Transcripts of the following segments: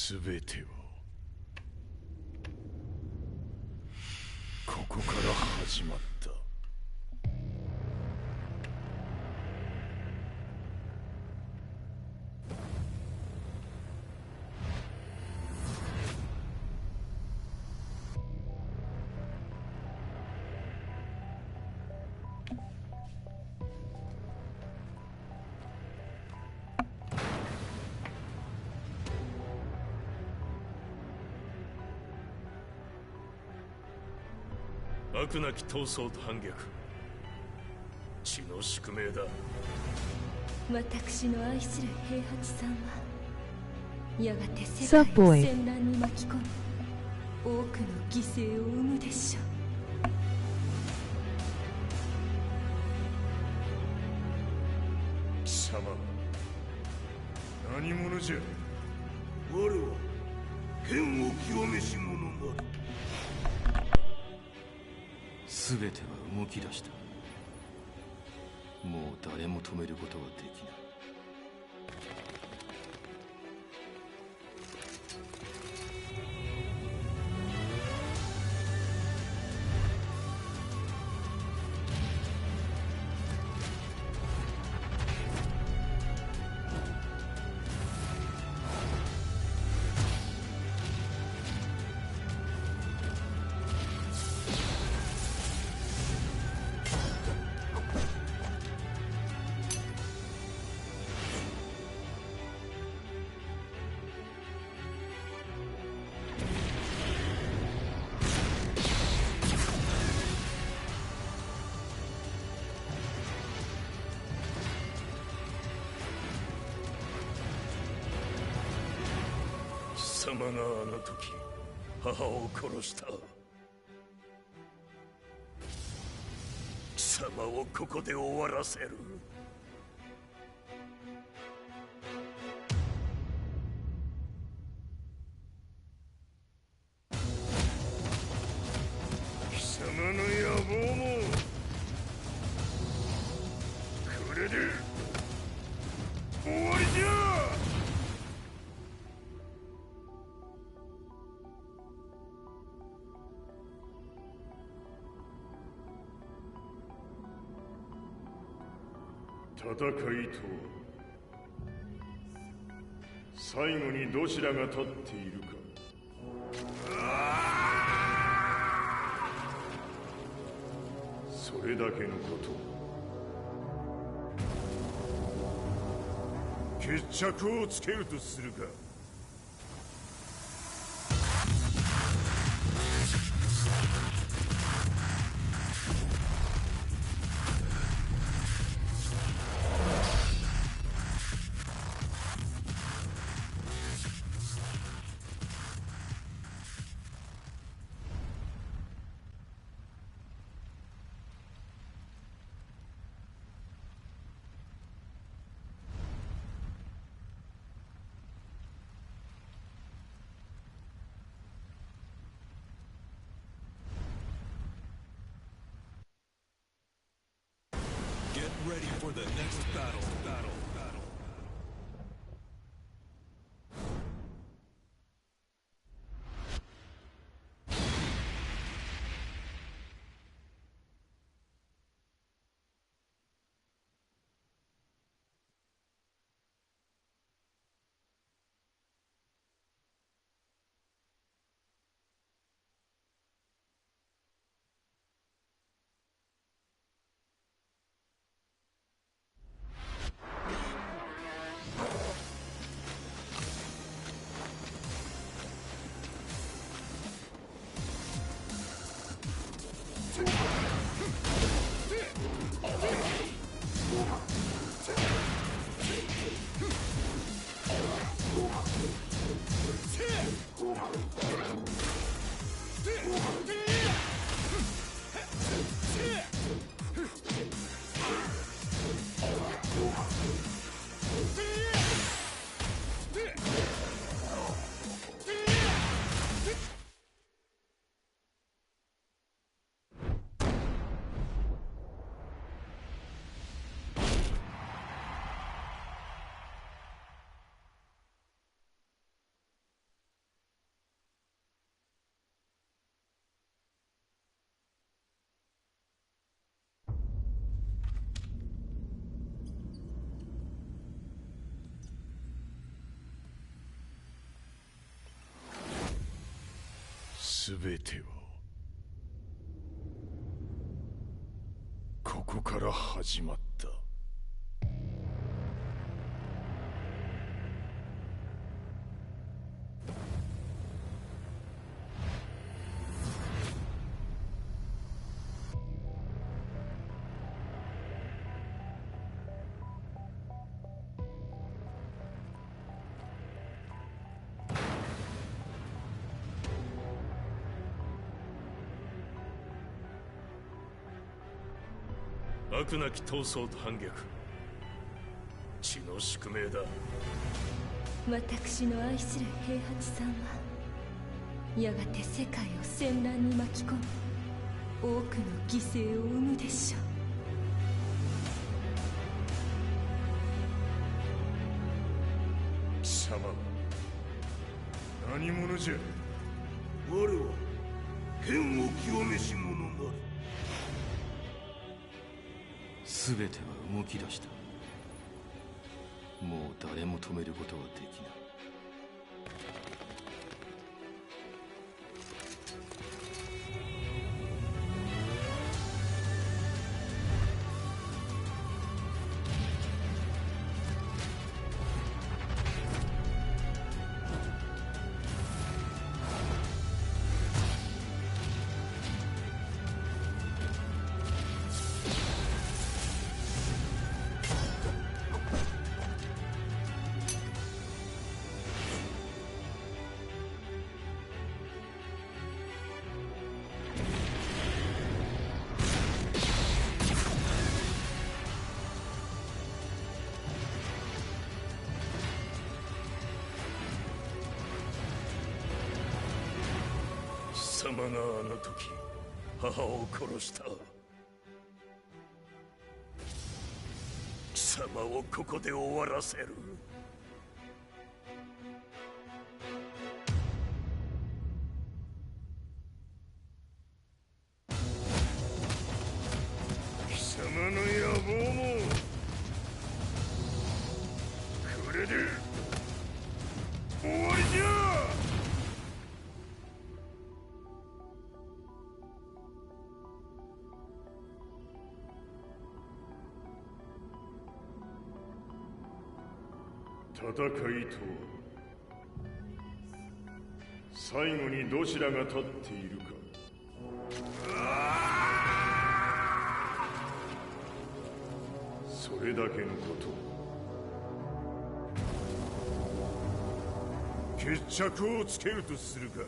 すべてはここから始まった。悪なき闘争と反逆、血の宿命だ。私の愛する平八さんはやがて世界を戦乱に巻き込み多くの犠牲を生むでしょう。貴様何者じゃ。我は剣を極めし者なり。全ては動き出した。もう誰も止めることはできない。貴様があの時母を殺した。貴様をここで終わらせる。貴様の野望もこれで終わりじゃ。戦いとは最後にどちらが立っているか。それだけのこと。決着をつけるとするか。Ready for the next battle. 全てはここから始まった。悪なき闘争と反逆、血の宿命だ。私の愛する平八さんはやがて世界を戦乱に巻き込み多くの犠牲を生むでしょう。貴様何者じゃ。我は剣を極めし者なり。全ては動き出した。もう誰も止めることはできない。貴様があの時母を殺した。貴様をここで終わらせる。貴様の野望もこれで終わりじゃ。戦いとは最後にどちらが立っているか。それだけのこと。決着をつけるとするか。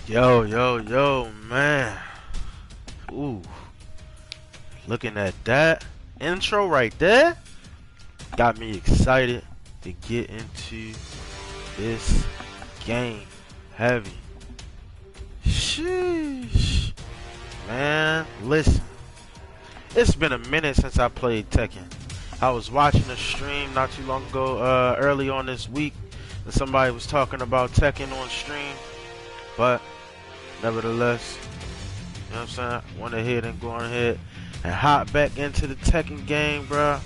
Yo, man. Ooh. Looking at that intro right there got me excited to get into this game heavy. Sheesh. Man, listen. It's been a minute since I played Tekken. I was watching a stream not too long ago, early on this week, and somebody was talking about Tekken on stream, but nevertheless, you know what I'm saying, I went ahead and go on ahead and hop back into the Tekken game, bruh.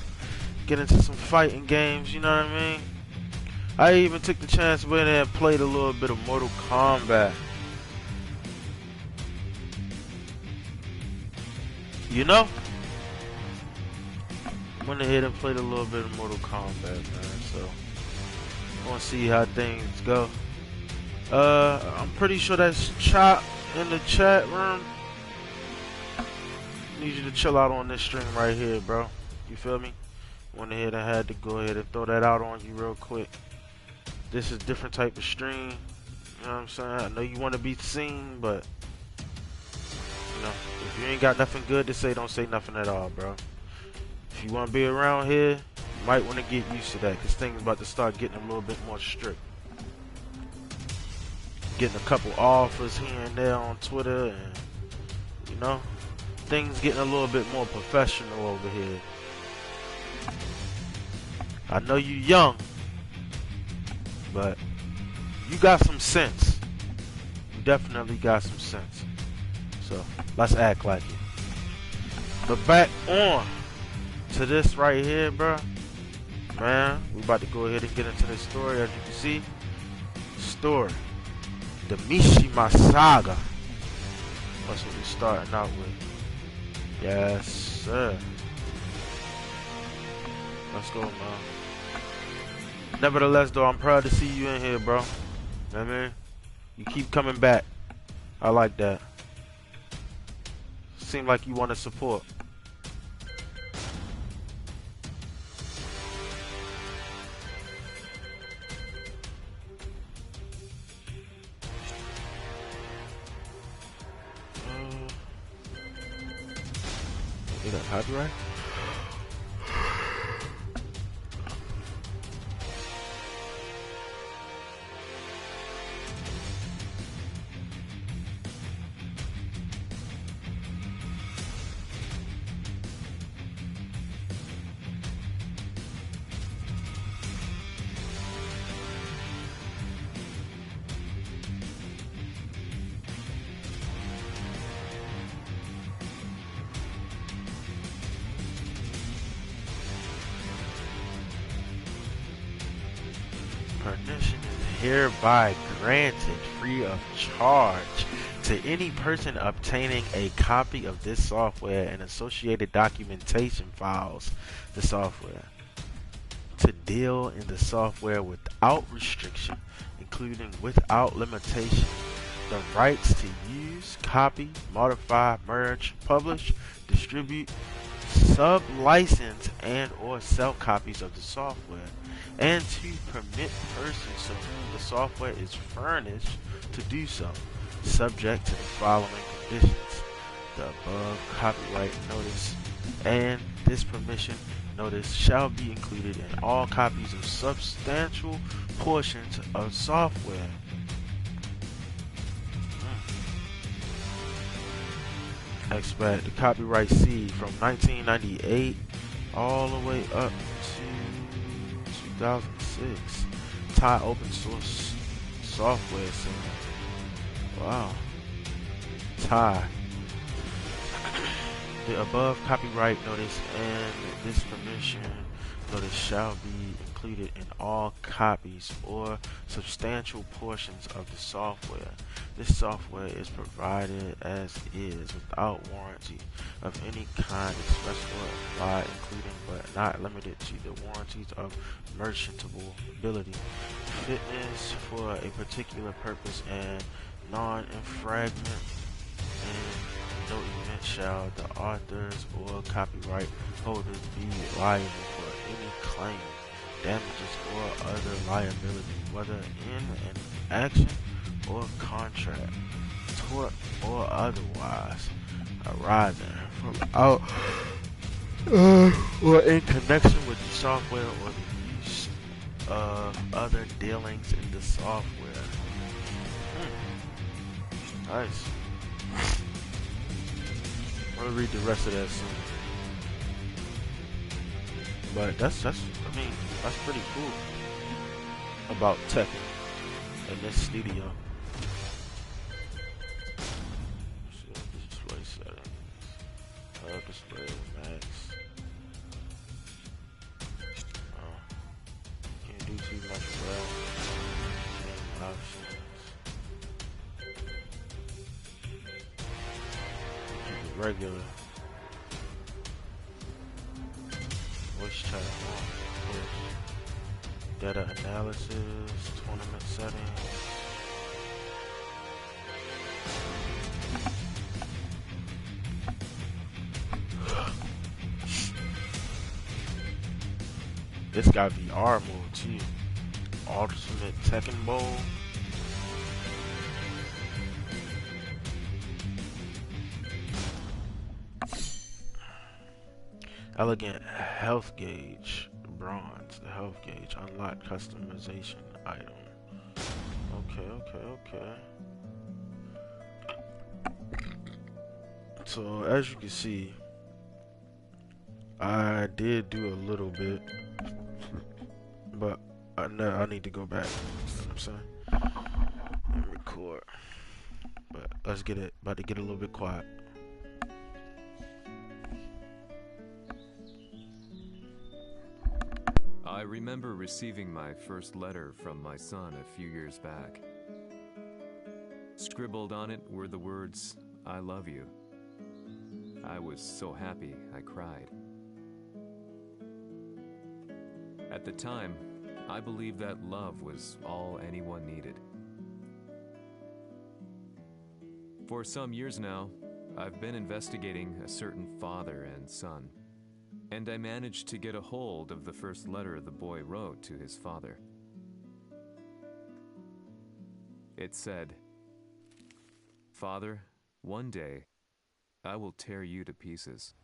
Get into some fighting games, you know what I mean? I even took the chance to went in and played a little bit of Mortal Kombat. You know? Went ahead and played a little bit of Mortal Kombat, man, so I want to see how things go. I'm pretty sure that's Chop in the chat room. Need you to chill out on this stream right here, bro. You feel me? Went ahead and had to go ahead and throw that out on you real quick. This is a different type of stream. You know what I'm saying? I know you want to be seen, but you know, if you ain't got nothing good to say, don't say nothing at all, bro. If you want to be around here, you might want to get used to that, because things about to start getting a little bit more strict. Getting a couple offers here and there on Twitter, and you know, things getting a little bit more professional over here. I know you young, but you got some sense. You definitely got some sense. So let's act like it. But back on to this right here, bro. Man, we about to go ahead and get into this story. As you can see, story, the Mishima Saga. That's what we're starting out with. Yes, sir. Let's go, man. Nevertheless, though, I'm proud to see you in here, bro. You know what I mean? You keep coming back. I like that. Seem like you want to support. You got copyright? Permission is hereby granted free of charge to any person obtaining a copy of this software and associated documentation files the software to deal in the software without restriction, including without limitation, the rights to use, copy, modify, merge, publish, distribute, sub-license and or sell copies of the software, and to permit persons to whom the software is furnished to do so, subject to the following conditions. The above copyright notice and this permission notice shall be included in all copies of substantial portions of software. Expect the copyright C from 1998 all the way up to 2006. Thai open source software center. Wow. Thai. The above copyright notice and this permission notice shall be included in all copies or substantial portions of the software. This software is provided as is without warranty of any kind expressed or implied, including but not limited to the warranties of merchantable ability, fitness for a particular purpose, and non-infringement. In no event shall the authors or copyright holders be liable for any claim, damages, or other liability, whether in an action or contract, tort, or otherwise, arising from out or in connection with the software or the use of other dealings in the software. Nice. I'm gonna read the rest of that soon. But that's pretty cool about Tekken in this studio. Display settings. Display max. Can't do too much with that. Options. Keep it regular. Voice chat on, push. Data analysis, tournament settings. This got VR mode too. Ultimate Tekken Bowl. Elegant health gauge. Bronze. The health gauge. Unlock customization item. Okay. So as you can see, I did do a little bit, but I need to go back. You know what I'm saying? And record. But let's get it. About to get a little bit quiet. I remember receiving my first letter from my son a few years back. Scribbled on it were the words, "I love you." I was so happy I cried. At the time, I believed that love was all anyone needed. For some years now, I've been investigating a certain father and son, and I managed to get a hold of the first letter the boy wrote to his father. It said, "Father, one day, I will tear you to pieces."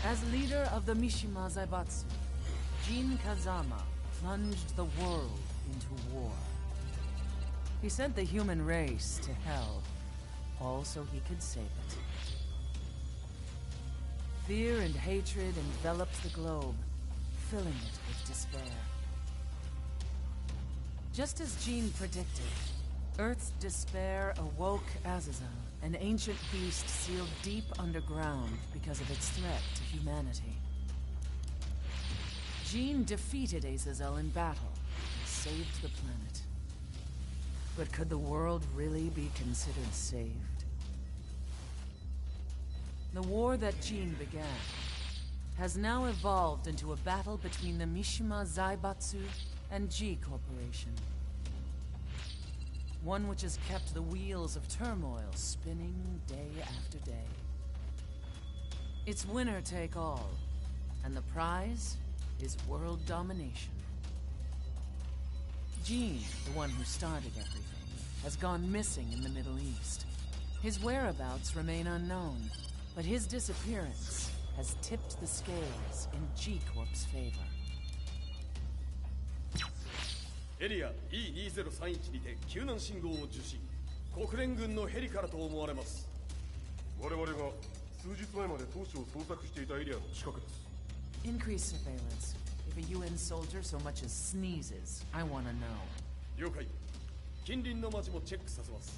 As leader of the Mishima Zaibatsu, Jin Kazama plunged the world into war. He sent the human race to hell, all so he could save it. Fear and hatred enveloped the globe, filling it with despair. Just as Jin predicted, Earth's despair awoke Azazel, an ancient beast sealed deep underground because of its threat to humanity. Jin defeated Azazel in battle and saved the planet. But could the world really be considered saved? The war that Jin began has now evolved into a battle between the Mishima Zaibatsu and G Corporation. One which has kept the wheels of turmoil spinning day after day. It's winner take all, and the prize is world domination. Jin, the one who started everything, has gone missing in the Middle East. His whereabouts remain unknown, but his disappearance has tipped the scales in G Corp's favor. エリア E2031 にて救難信号を受信。国連軍のヘリからと思われます。我々が数日前まで当初を捜索していたエリアの近くです。Increase surveillance. If a UN soldier so much as sneezes, I want to know. 了解。近隣の町もチェックさせます。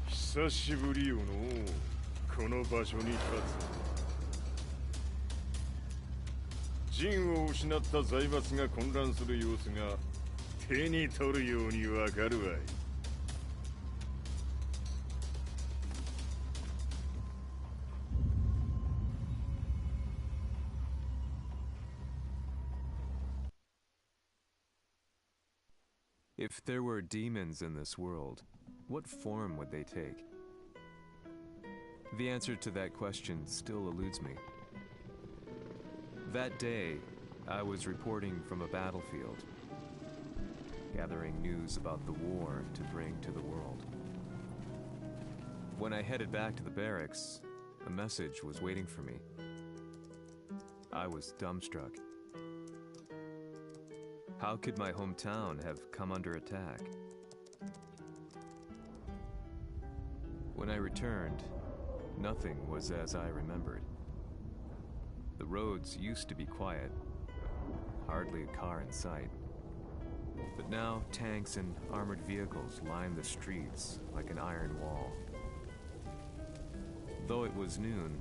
久しぶりよのこの場所に立つ。陣を失った財閥が混乱する様子が手に取るようにわかるわい。If there were demons in this world, what form would they take? The answer to that question still eludes me. That day, I was reporting from a battlefield, gathering news about the war to bring to the world. When I headed back to the barracks, a message was waiting for me. I was dumbstruck. How could my hometown have come under attack? When I returned, nothing was as I remembered. The roads used to be quiet, hardly a car in sight. But now tanks and armored vehicles lined the streets like an iron wall. Though it was noon,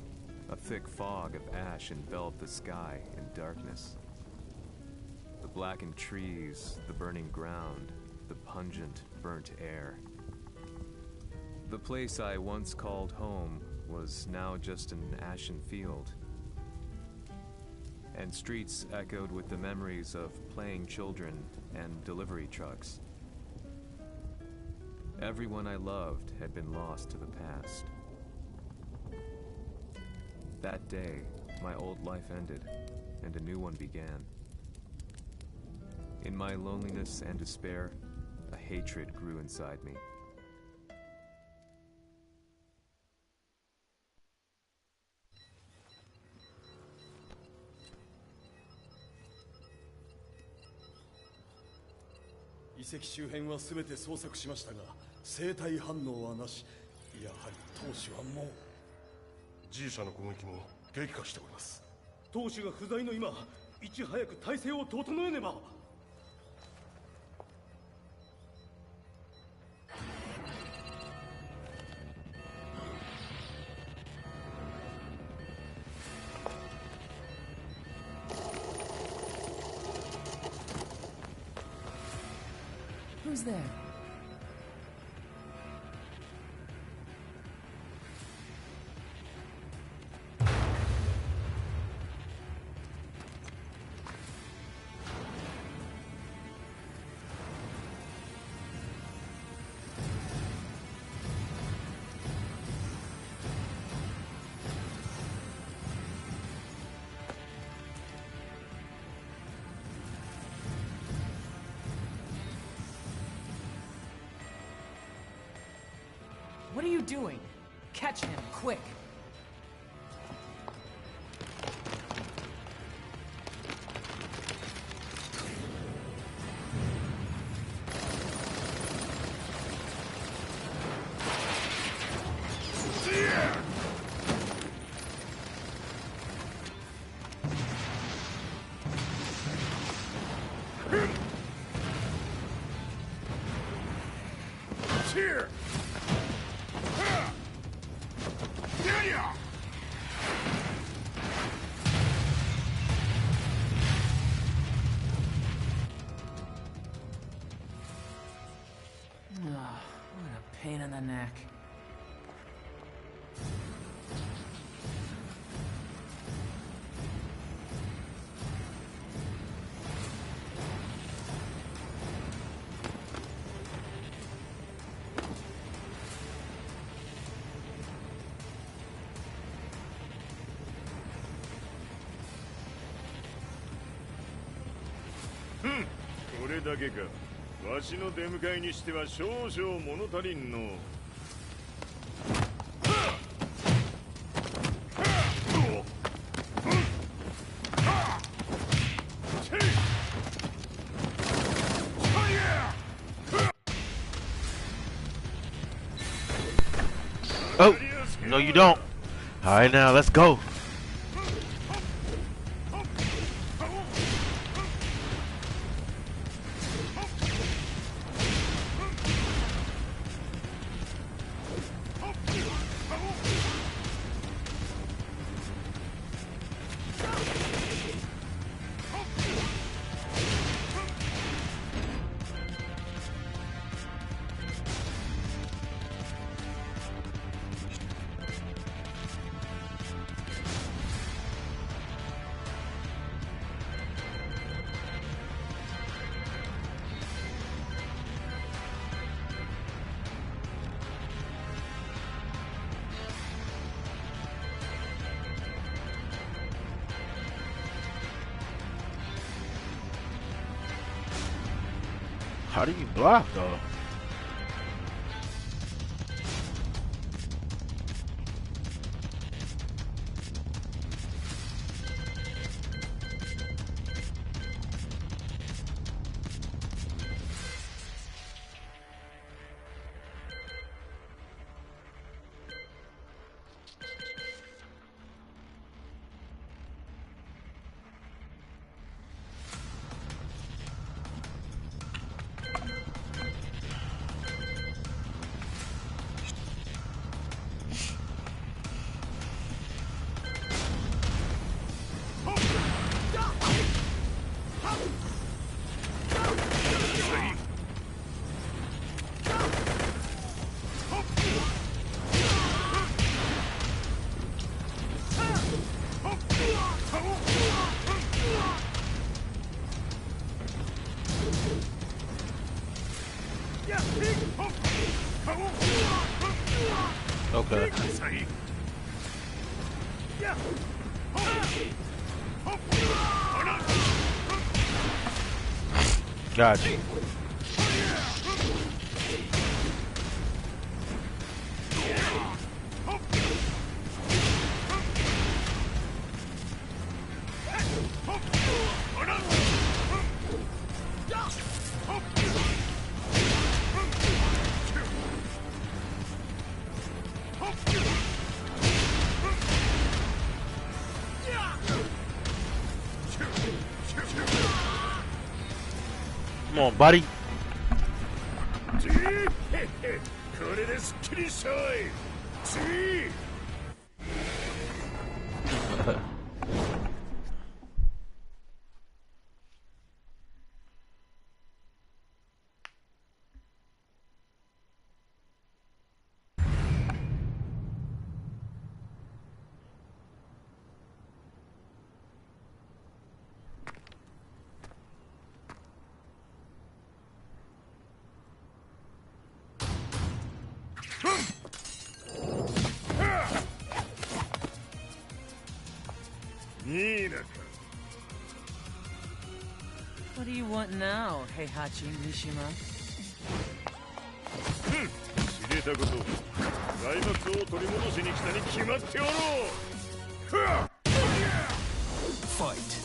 a thick fog of ash enveloped the sky in darkness. The blackened trees, the burning ground, the pungent, burnt air. The place I once called home was now just an ashen field. And streets echoed with the memories of playing children and delivery trucks. Everyone I loved had been lost to the past. That day, my old life ended, and a new one began. In my loneliness and despair, a hatred grew inside me.遺跡周辺は全て捜索しましたが、生体反応はなし。やはり当主はもう。G 社の攻撃も激化しております。当主が不在の今、いち早く体制を整えねば。Who's there? What are you doing? Catch him, quick! Here! back. Hmm. これだけか。わしの出迎えにしては少々物足りんの。Oh, no, you don't. All right, now let's go. How do you block though? Okay. Gotcha. Come on, buddy. これですっきりしょい。次。What do you want now, Heihachi Mishima? 知れたこと。財閥を取り戻しに来たに決まっておろう。Fight.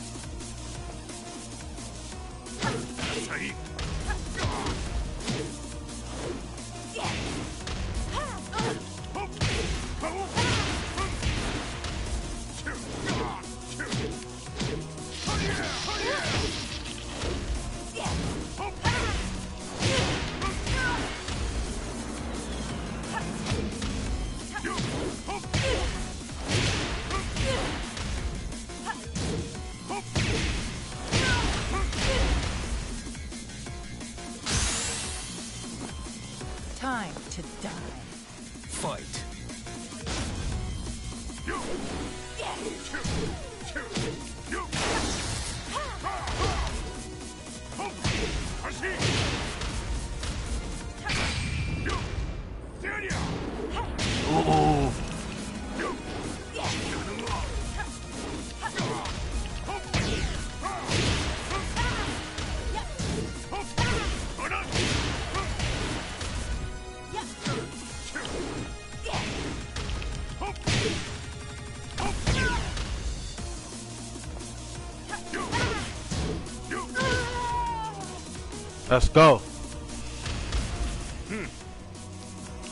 Let's go.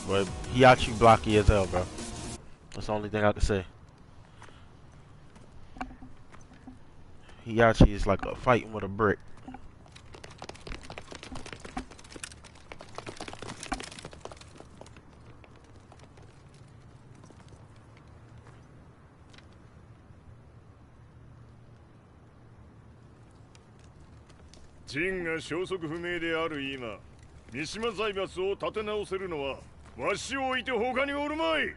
But Hiachi blocky as hell, bro. That's the only thing I can say. Hiachi is like a fighting with a brick.ジンが消息不明である今、三島財閥を立て直せるのはわしを置いて他におるまい。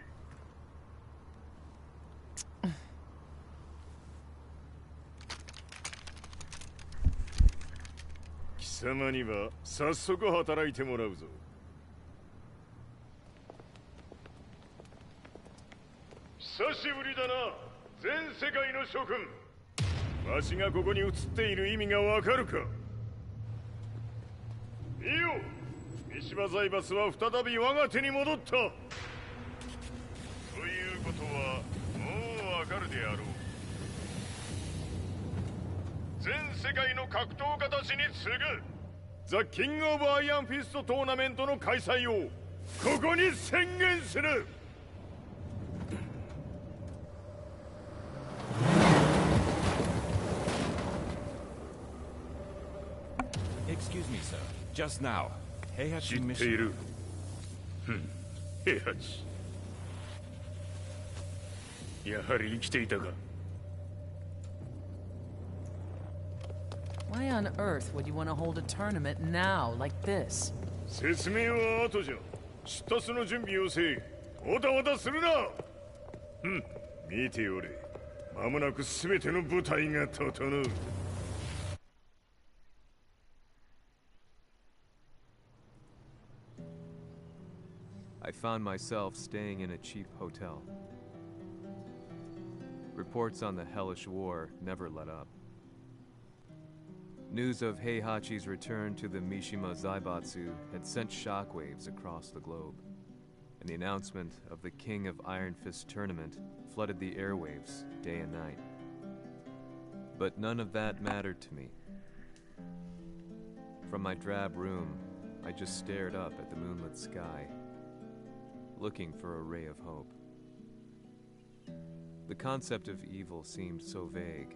貴様には早速働いてもらうぞ。久しぶりだな、全世界の諸君。わしがここに映っている意味がわかるか。いいよ、三島財閥は再び我が手に戻った。ということはもうわかるであろう。全世界の格闘家たちに次ぐザ・キング・オブ・アイアンフィストトーナメントの開催をここに宣言する。Excuse me, sir. Just now, Heihachi 知ってい mission. る。平八。やはり生きていたか。Why on earth would you want to hold a tournament now, like this? 説明は後じゃ。出立の準備をせい。おたわたするな。見ておれ。間もなく全ての部隊が整う。I found myself staying in a cheap hotel. Reports on the hellish war never let up. News of Heihachi's return to the Mishima Zaibatsu had sent shockwaves across the globe, and the announcement of the King of Iron Fist tournament flooded the airwaves day and night. But none of that mattered to me. From my drab room, I just stared up at the moonlit sky, looking for a ray of hope. The concept of evil seemed so vague.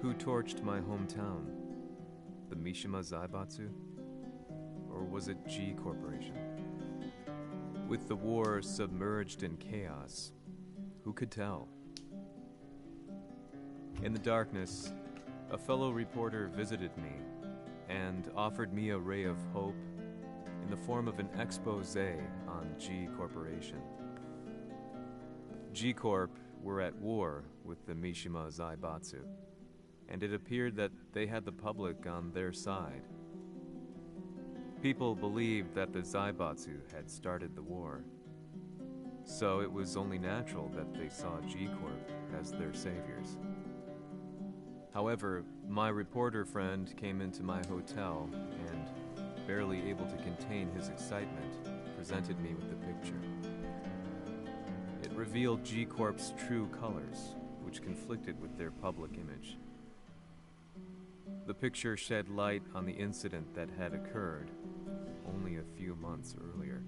Who torched my hometown? The Mishima Zaibatsu? Or was it G Corporation? With the war submerged in chaos, who could tell? In the darkness, a fellow reporter visited me and offered me a ray of hope in the form of an expose on G Corporation. G Corp were at war with the Mishima Zaibatsu, and it appeared that they had the public on their side. People believed that the Zaibatsu had started the war, so it was only natural that they saw G Corp as their saviors. However, my reporter friend came into my hotel and, barely able to contain his excitement, presented me with the picture. It revealed G Corp's true colors, which conflicted with their public image. The picture shed light on the incident that had occurred only a few months earlier.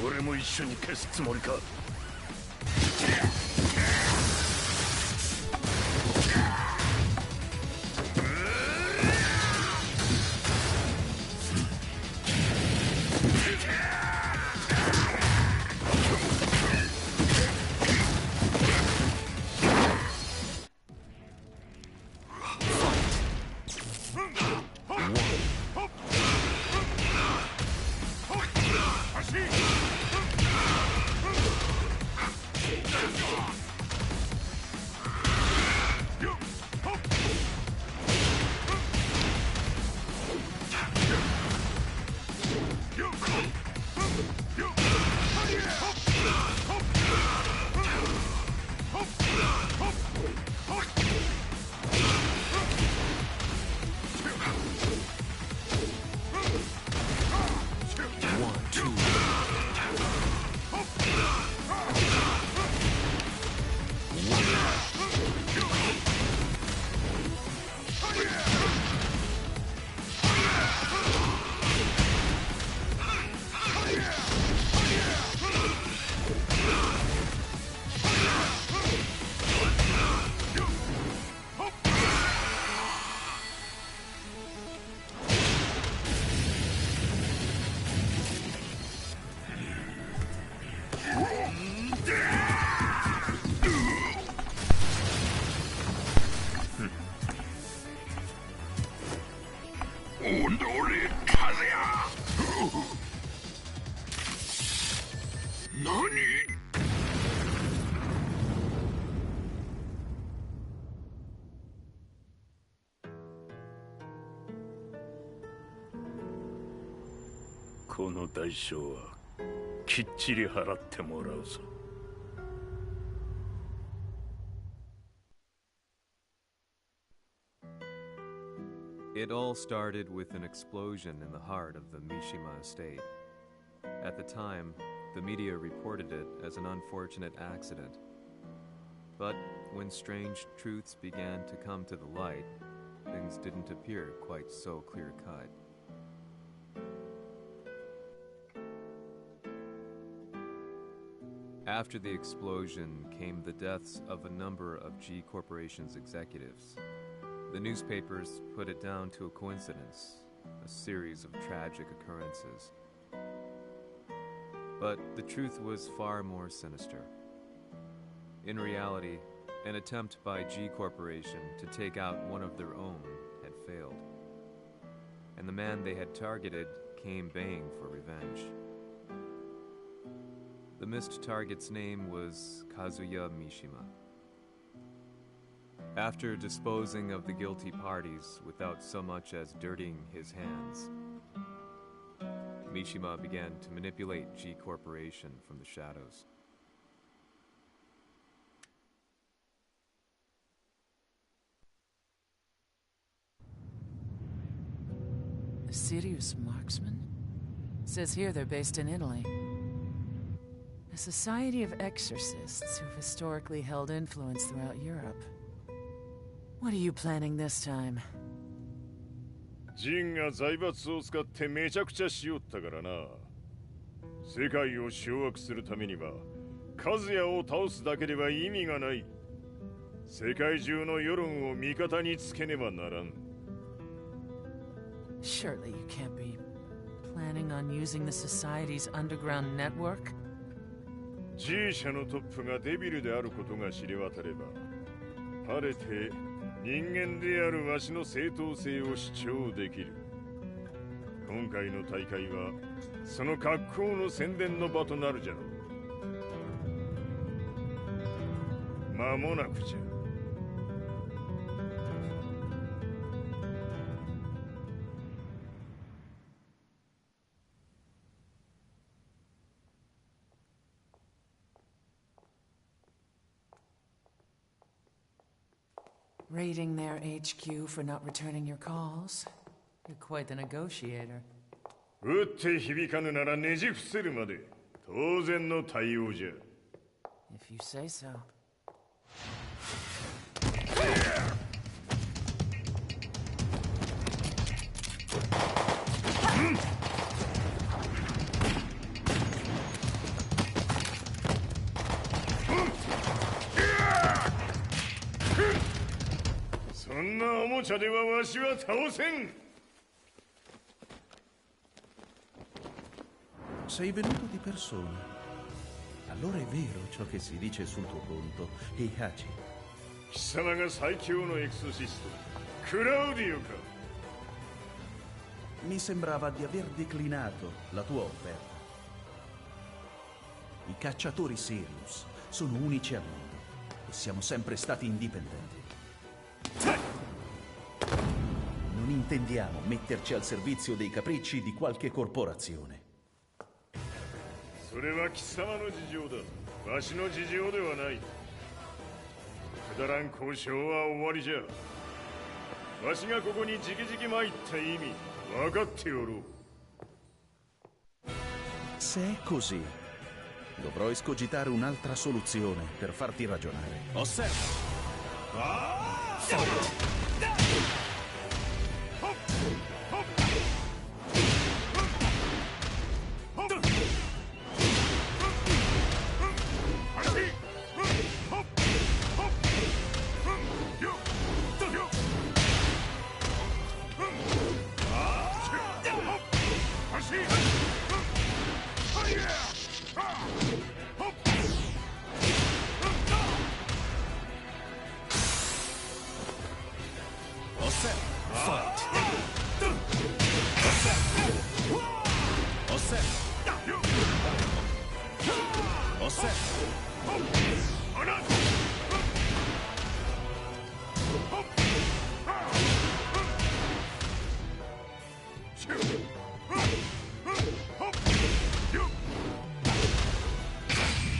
俺も一緒に消すつもりか。この代償はきっちり払ってもらうぞ。It all started with an explosion in the heart of the Mishima estate. At the time, the media reported it as an unfortunate accident. But when strange truths began to come to the light, things didn't appear quite so clear-cut. After the explosion came the deaths of a number of G Corporation's executives. The newspapers put it down to a coincidence, a series of tragic occurrences. But the truth was far more sinister. In reality, an attempt by G Corporation to take out one of their own had failed. And the man they had targeted came baying for revenge. The missed target's name was Kazuya Mishima. After disposing of the guilty parties without so much as dirtying his hands, Mishima began to manipulate G Corporation from the shadows. A serious marksman? Says here they're based in Italy. A society of exorcists who've historically held influence throughout Europe. What are you planning this time? ジンが財閥を使ってめちゃくちゃしよったからな。世界を掌握するためには和也を倒すだけでは意味がない。世界中の世論を味方につけねばならん。 Surely you can't be planning on using the Society's underground network? G 社のトップがデビルであることが知れ渡れば、晴れて人間であるわしの正当性を主張できる。今回の大会はその格好の宣伝の場となるじゃろう。間もなくじゃ。Raiding their HQ for not returning your calls. You're quite the negotiator. 打って響かぬならねじ伏せるまで当然の対応じゃ。 If you say so. そんなおもちゃではわしは倒せん。 Sei venuto di persona. Allora è vero ciò che si dice sul tuo conto, Heihachi. 貴様が最強のエクソシスト、クラウディオか。 Mi sembrava di aver declinato la tua offerta. I cacciatori Sirius sono unici al mondo e siamo sempre stati indipendenti. Non intendiamo metterci al servizio dei capricci di qualche corporazione. それは貴様の事情だ。わしの事情ではない。くだらん交渉は終わりじゃ。わしがここに直々参った意味分かっておろう。 Se è così, dovrò escogitare un'altra soluzione per farti ragionare. Osserva!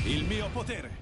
Il mio potere!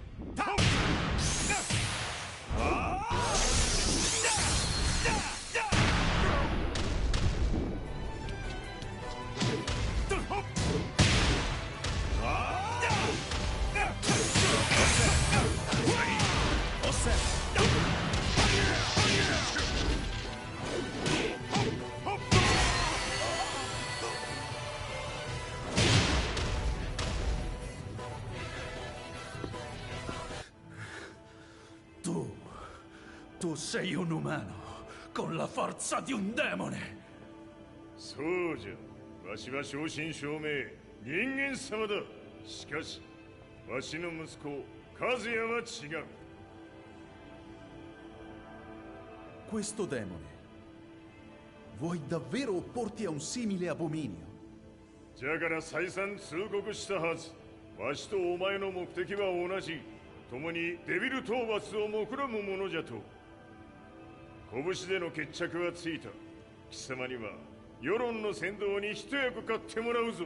Tu sei un umano, con la forza di un demone! そうじゃ。わしは正真正銘人間様だ。しかしわしの息子和也は違う。 Questo demone, vuoi davvero opporti a un simile abominio? じゃから再三通告したはず。わしとお前の目的は同じ。共にデビル討伐を目論むものじゃと。拳での決着はついた。貴様には世論の先導に一役買ってもらうぞ。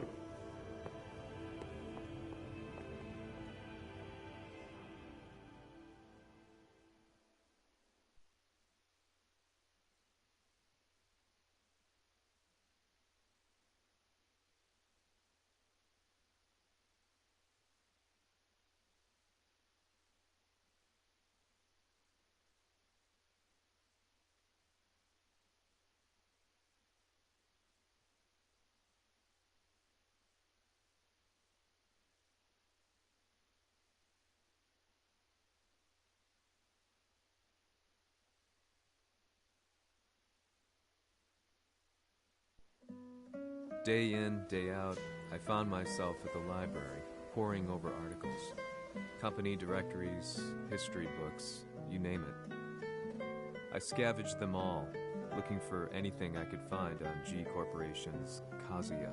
Day in, day out, I found myself at the library, poring over articles. Company directories, history books, you name it. I scavenged them all, looking for anything I could find on G Corporation's Kazuya,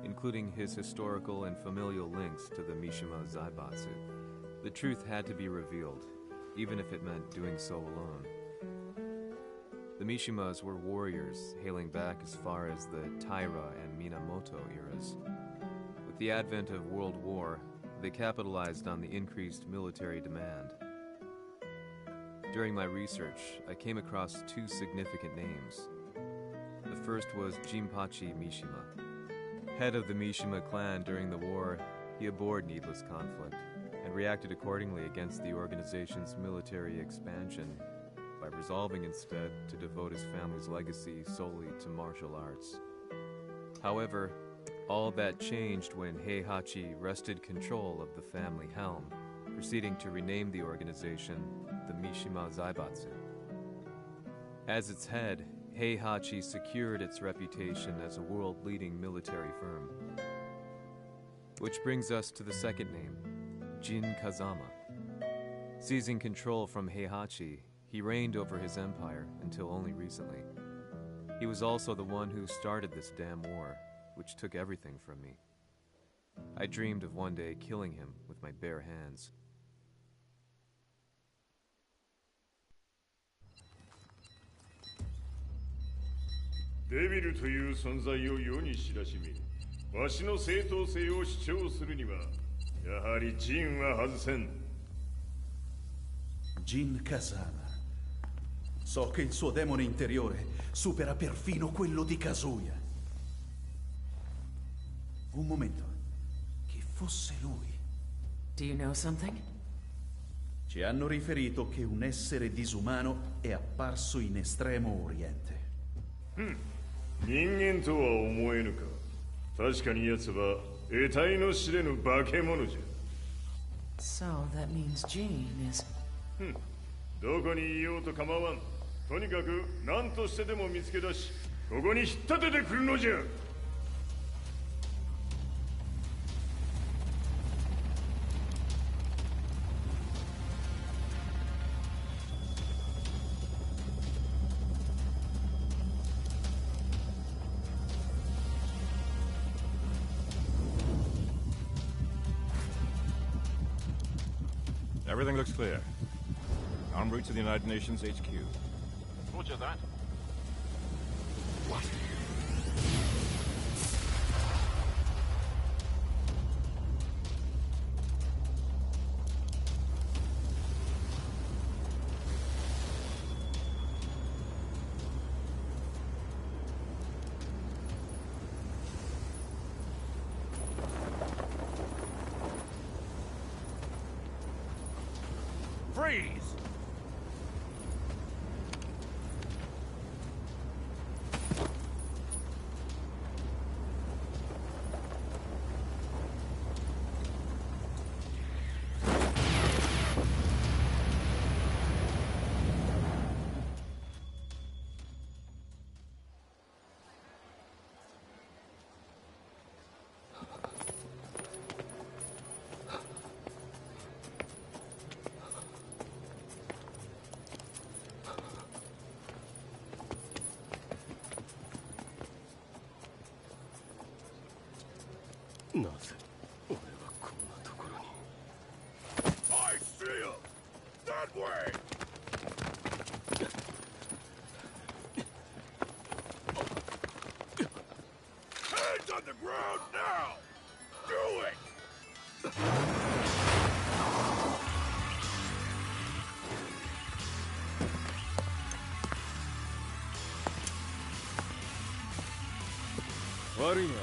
including his historical and familial links to the Mishima Zaibatsu. The truth had to be revealed, even if it meant doing so alone. The Mishimas were warriors hailing back as far as the Taira and Minamoto eras. With the advent of World War, they capitalized on the increased military demand. During my research, I came across two significant names. The first was Jinpachi Mishima. Head of the Mishima clan during the war, he abhorred needless conflict and reacted accordingly against the organization's military expansion by resolving instead to devote his family's legacy solely to martial arts. However, all that changed when Heihachi wrested control of the family helm, proceeding to rename the organization the Mishima Zaibatsu. As its head, Heihachi secured its reputation as a world-leading military firm. Which brings us to the second name, Jin Kazama. Seizing control from Heihachi, he reigned over his empire until only recently. He was also the one who started this damn war, which took everything from me. I dreamed of one day killing him with my bare hands. Devil という存在を世に知らしみ、わしの正当性を主張するには、やはりジンは外せん。Jin Kazama. So che il suo demone interiore supera perfino quello di Kazuya. Un momento. Chi fosse lui? Do you know something? Ci hanno riferito che un essere disumano è apparso in Estremo Oriente. 人間とは思えぬか。確かに奴は得体の知れぬ化け物じゃ。So that means Jean is... どこにいようと構わん。とにかく何としてでも見つけ出し、ここに引っ立ててくるのじゃ。Everything looks clear. En route to the United Nations HQ. Roger that. What? Freeze! I see him! That way! Hands on the ground now! Do it! Worry not.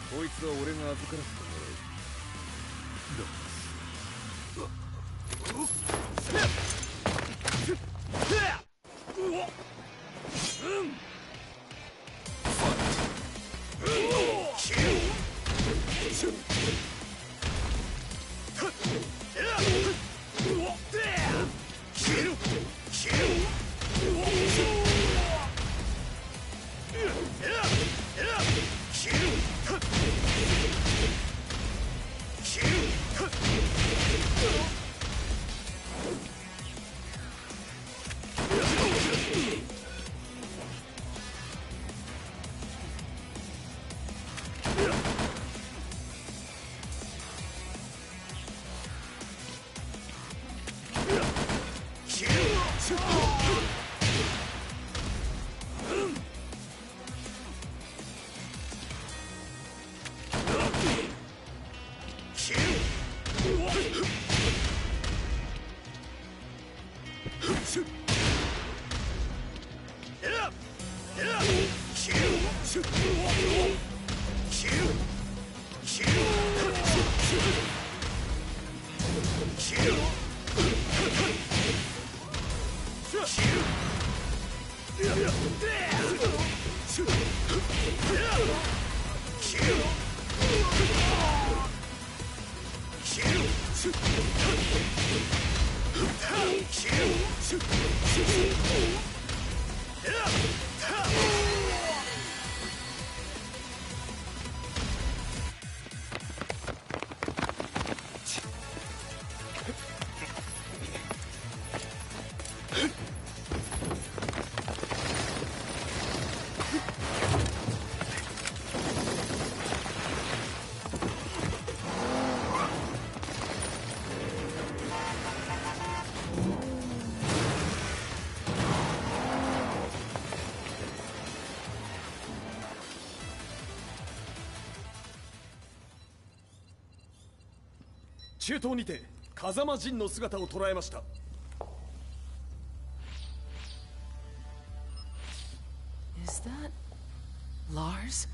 こいつは俺が預からせてもらう。Kill! 中東にて風間陣の姿を捉えました。Is that Lars?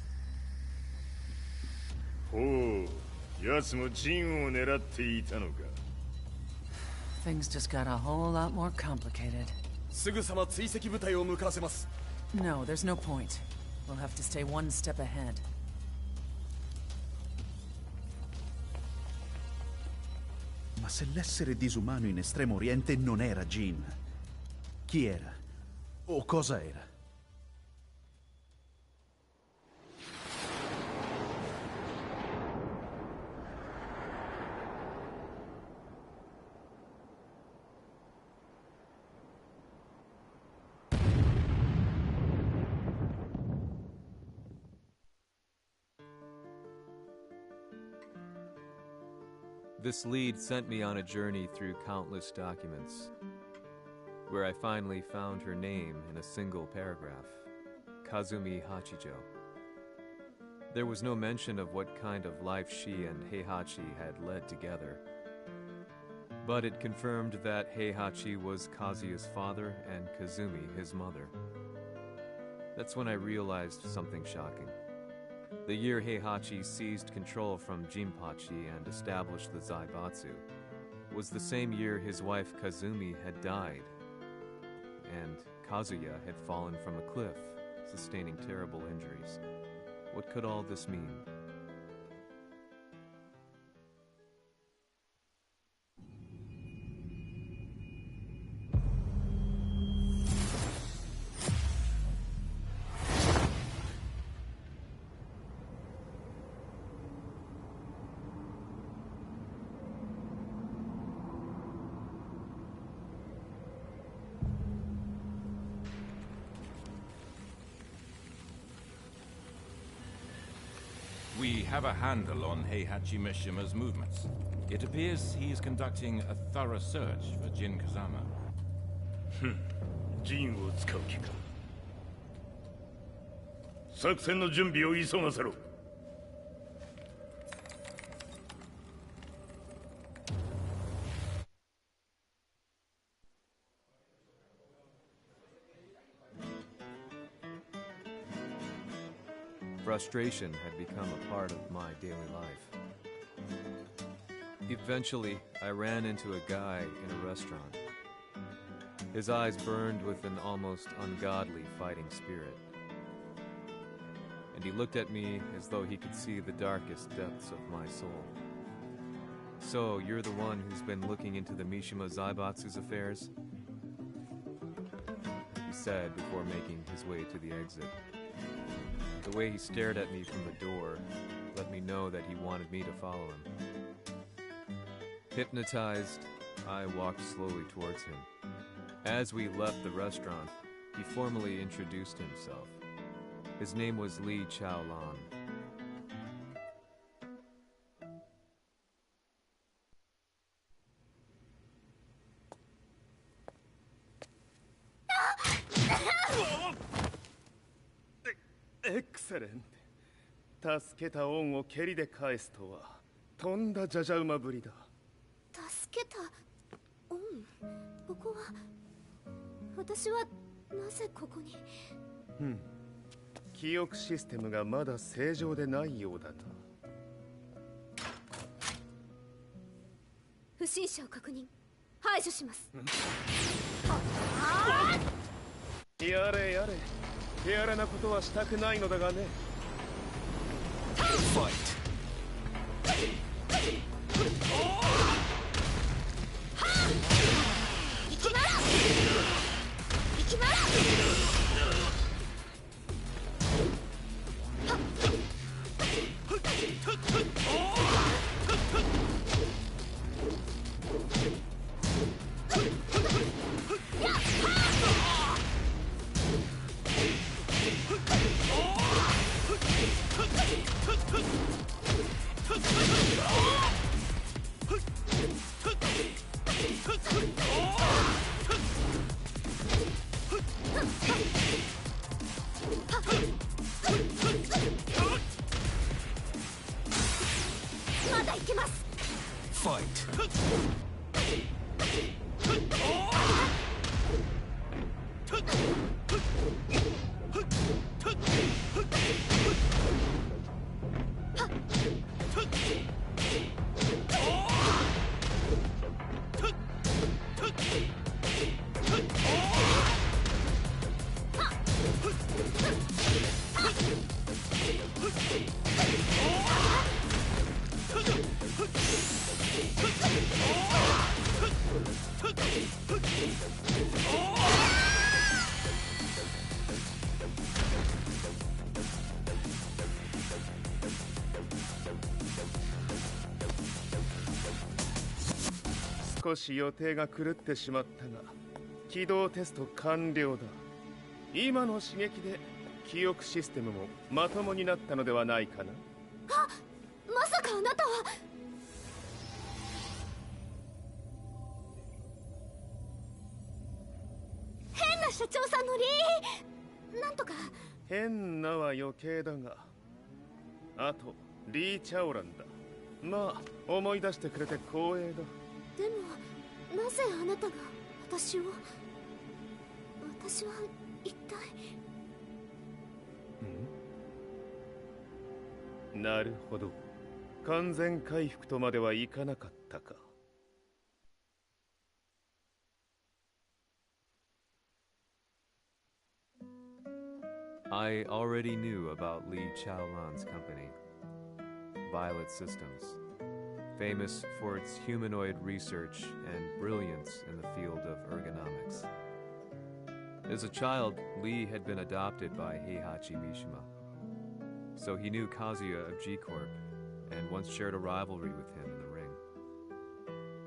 ほう、奴も陣を狙っていたのか。Things just got a whole lot more complicated. すぐさま追跡部隊を向かわせます。No, there's no point. We'll have to stay one step ahead. Ma se l'essere disumano in Estremo Oriente non era Jin, chi era? O cosa era? This lead sent me on a journey through countless documents, where I finally found her name in a single paragraph, Kazumi Hachijo. There was no mention of what kind of life she and Heihachi had led together, but it confirmed that Heihachi was Kazuya's father and Kazumi his mother. That's when I realized something shocking. The year Heihachi seized control from Jinpachi and established the Zaibatsu was the same year his wife Kazumi had died, and Kazuya had fallen from a cliff, sustaining terrible injuries. What could all this mean? We have a handle on Heihachi Mishima's movements. It appears he is conducting a thorough search for Jin Kazama. ジンを使う気か。作戦の準備を急がせろ。Frustration had become a part of my daily life. Eventually, I ran into a guy in a restaurant. His eyes burned with an almost ungodly fighting spirit. And he looked at me as though he could see the darkest depths of my soul. So, you're the one who's been looking into the Mishima Zaibatsu's affairs? He said before making his way to the exit. The way he stared at me from the door let me know that he wanted me to follow him. Hypnotized, I walked slowly towards him. As we left the restaurant, he formally introduced himself. His name was Li Chaolan. Excellent. 助けた恩を蹴りで返すとはとんだじゃじゃ馬ぶりだ。助けた恩、ここは私はなぜここに。記憶システムがまだ正常でないようだな。不審者を確認。排除します。やれやれ、手荒なことはしたくないのだがね。ファイト。まだいけます。ファイト。少し予定が狂ってしまったが、起動テスト完了だ。今の刺激で記憶システムもまともになったのではないかな。あ、まさかあなたは。変な社長さんのなんとか。変なは余計だが、あとリー・チャオランだ。まあ思い出してくれて光栄だ。でもなぜあなたが私を。私は一体。なるほど、完全回復とまではいかなかったか。I already knew about Li Chaolan's company, Violet Systems, famous for its humanoid research and brilliance in the field of ergonomics. As a child, Li had been adopted by Heihachi Mishima, so he knew Kazuya of G-Corp and once shared a rivalry with him in the ring.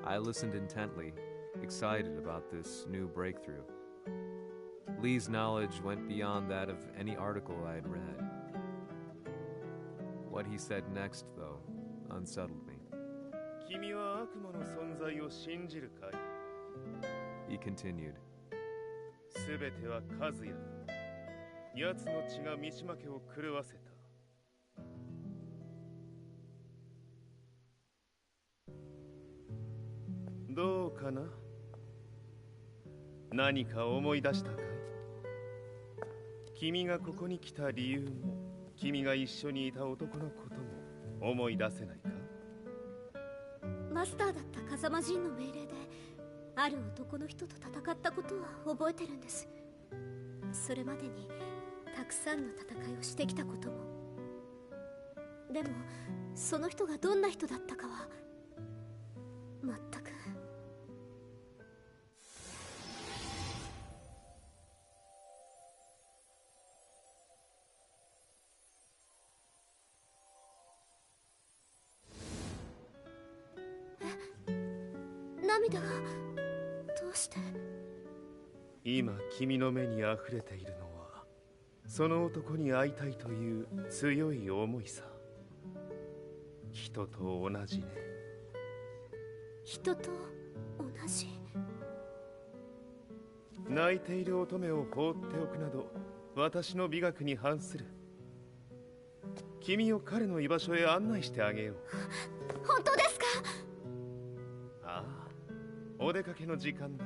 I listened intently, excited about this new breakthrough. Lee's knowledge went beyond that of any article I had read. What he said next, though, unsettled me. He continued. すべてはカズヤだ。奴の血が三島家を狂わせた。どうかな？何か思い出したかい？君がここに来た理由も、君が一緒にいた男のことも思い出せないか？マスターだった風間陣の命令である男の人と戦ったことは覚えてるんです。それまでにたくさんの戦いをしてきたことも。でもその人がどんな人だったかは全く。涙がどうして。今君の目にあふれているのはその男に会いたいという強い思いさ。人と同じね。人と同じ。泣いている乙女を放っておくなど私の美学に反する。君を彼の居場所へ案内してあげよう。本当ですか？ああ、お出かけの時間だ。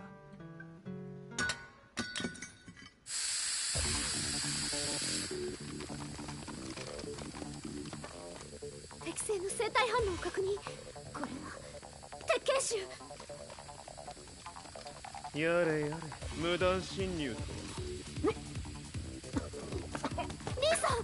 生体反応を確認。これは鉄拳衆。やれやれ、無断侵入と。リーさん。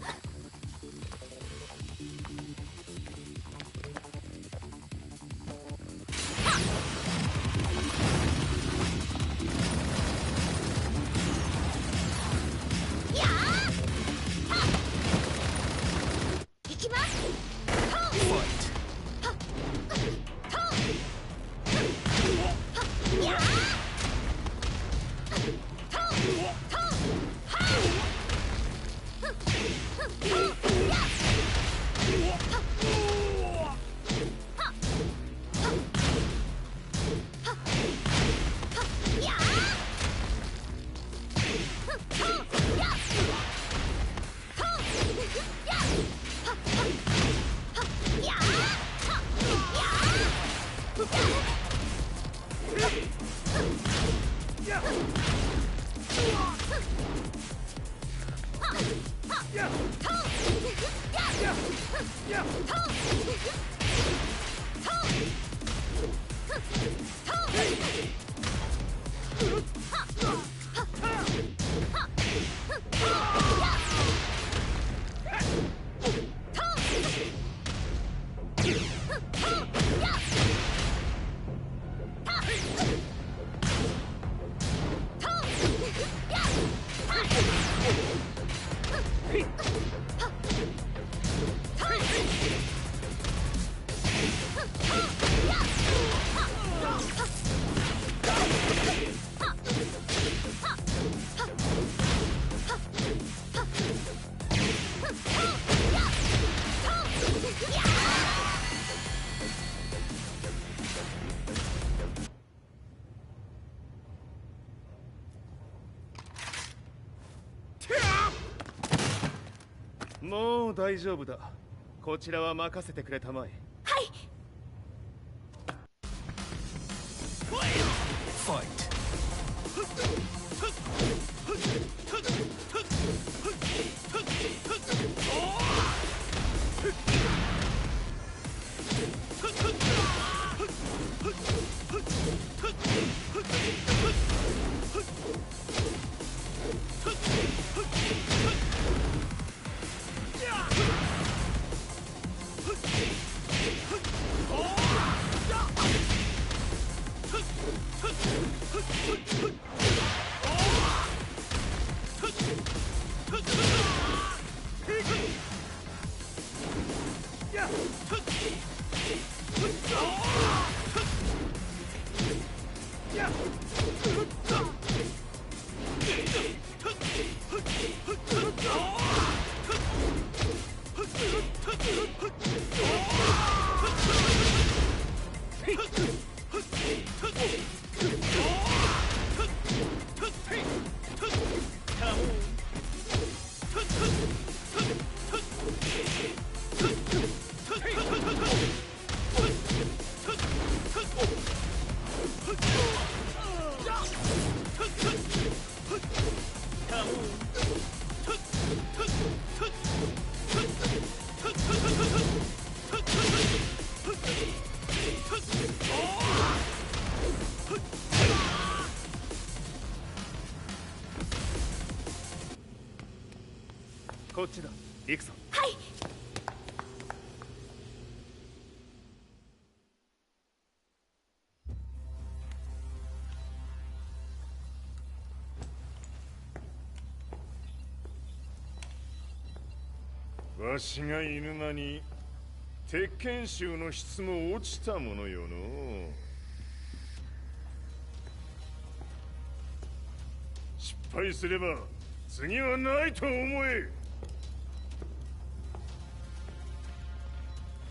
もう大丈夫だ。こちらは任せてくれたまえ。はい。こっちだ。行くぞ。はい。わしが犬間に鉄拳衆の質も落ちたものよの。失敗すれば次はないと思え。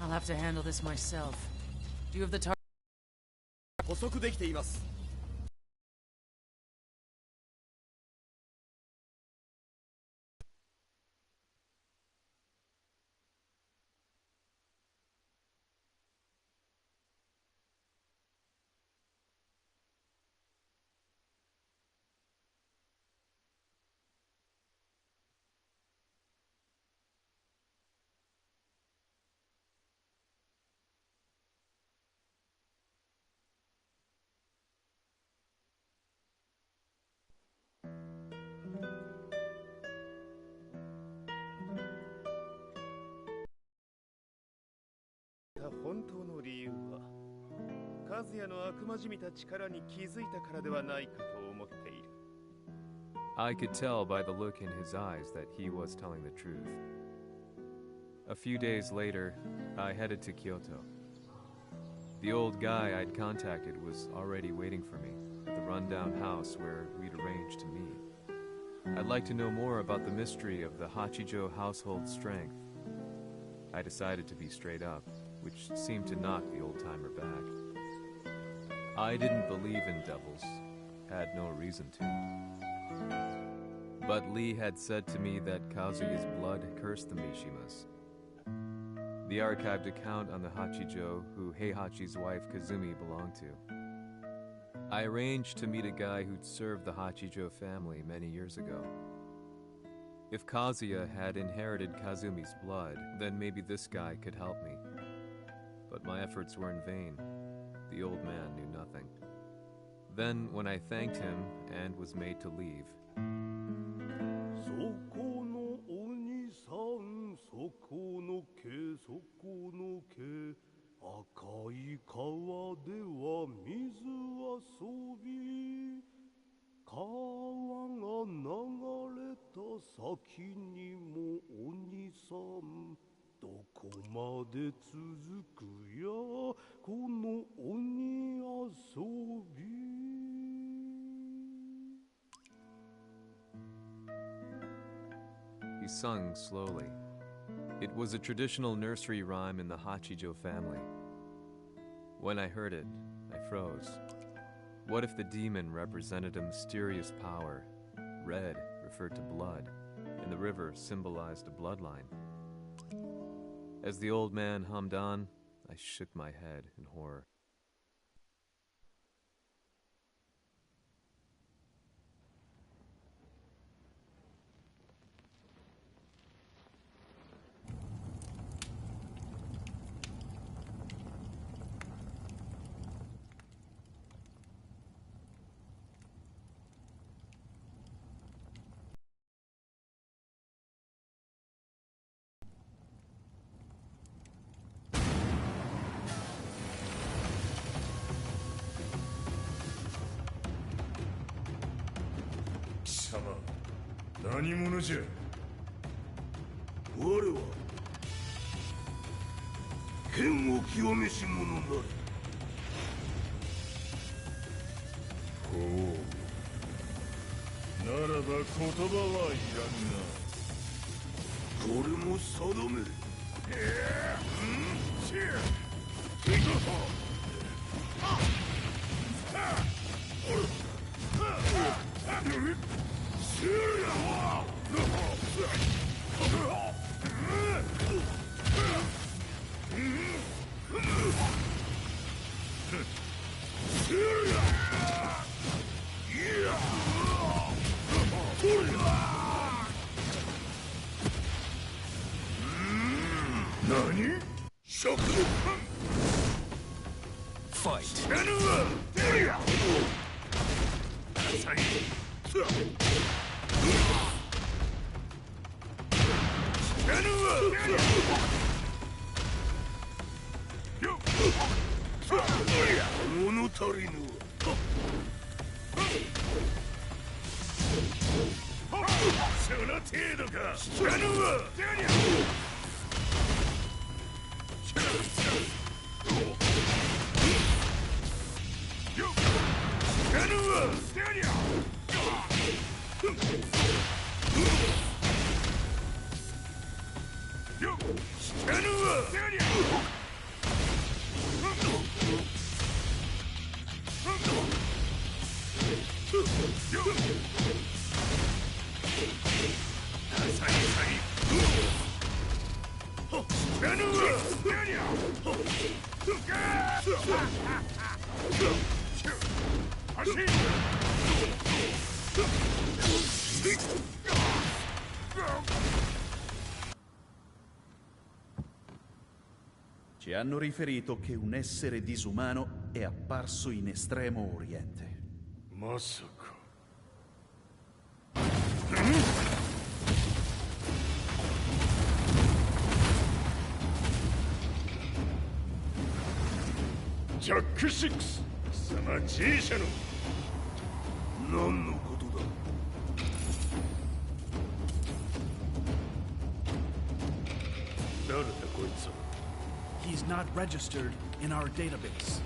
I'll have to handle this myself. Do you have the target? 捕捉できています。本当の理由は和也の悪魔じみた力に気づいたからではないかと思っている。 I could tell by the look in his eyes that he was telling the truth. A few days later, I headed to Kyoto. The old guy I'd contacted was already waiting for me at the rundown house where we'd arranged to meet. I'd like to know more about the mystery of the Hachijo household strength. I decided to be straight up, which seemed to knock the old-timer back. I didn't believe in devils, had no reason to. But Lee had said to me that Kazuya's blood cursed the Mishimas. The archived account on the Hachijo who Heihachi's wife Kazumi belonged to. I arranged to meet a guy who'd served the Hachijo family many years ago. If Kazuya had inherited Kazumi's blood, then maybe this guy could help me. But my efforts were in vain. The old man knew nothing. Then, when I thanked him and was made to leave, he sung slowly. It was a traditional nursery rhyme in the Hachijo family. When I heard it, I froze. What if the demon represented a mysterious power? Red referred to blood, and the river symbolized a bloodline. As the old man hummed on, I shook my head in horror. Sama, 何者じゃ。我は剣を極めし者なり。ほう。ならば言葉はいらんな。これも定め。何？ 物足りぬ。その程度か。知らぬわ。Ci hanno riferito che un essere disumano è apparso in Estremo Oriente. Masaka. ジャック6、貴様 G 社の何のことだ。誰だこいつは。 He's not registered in our database.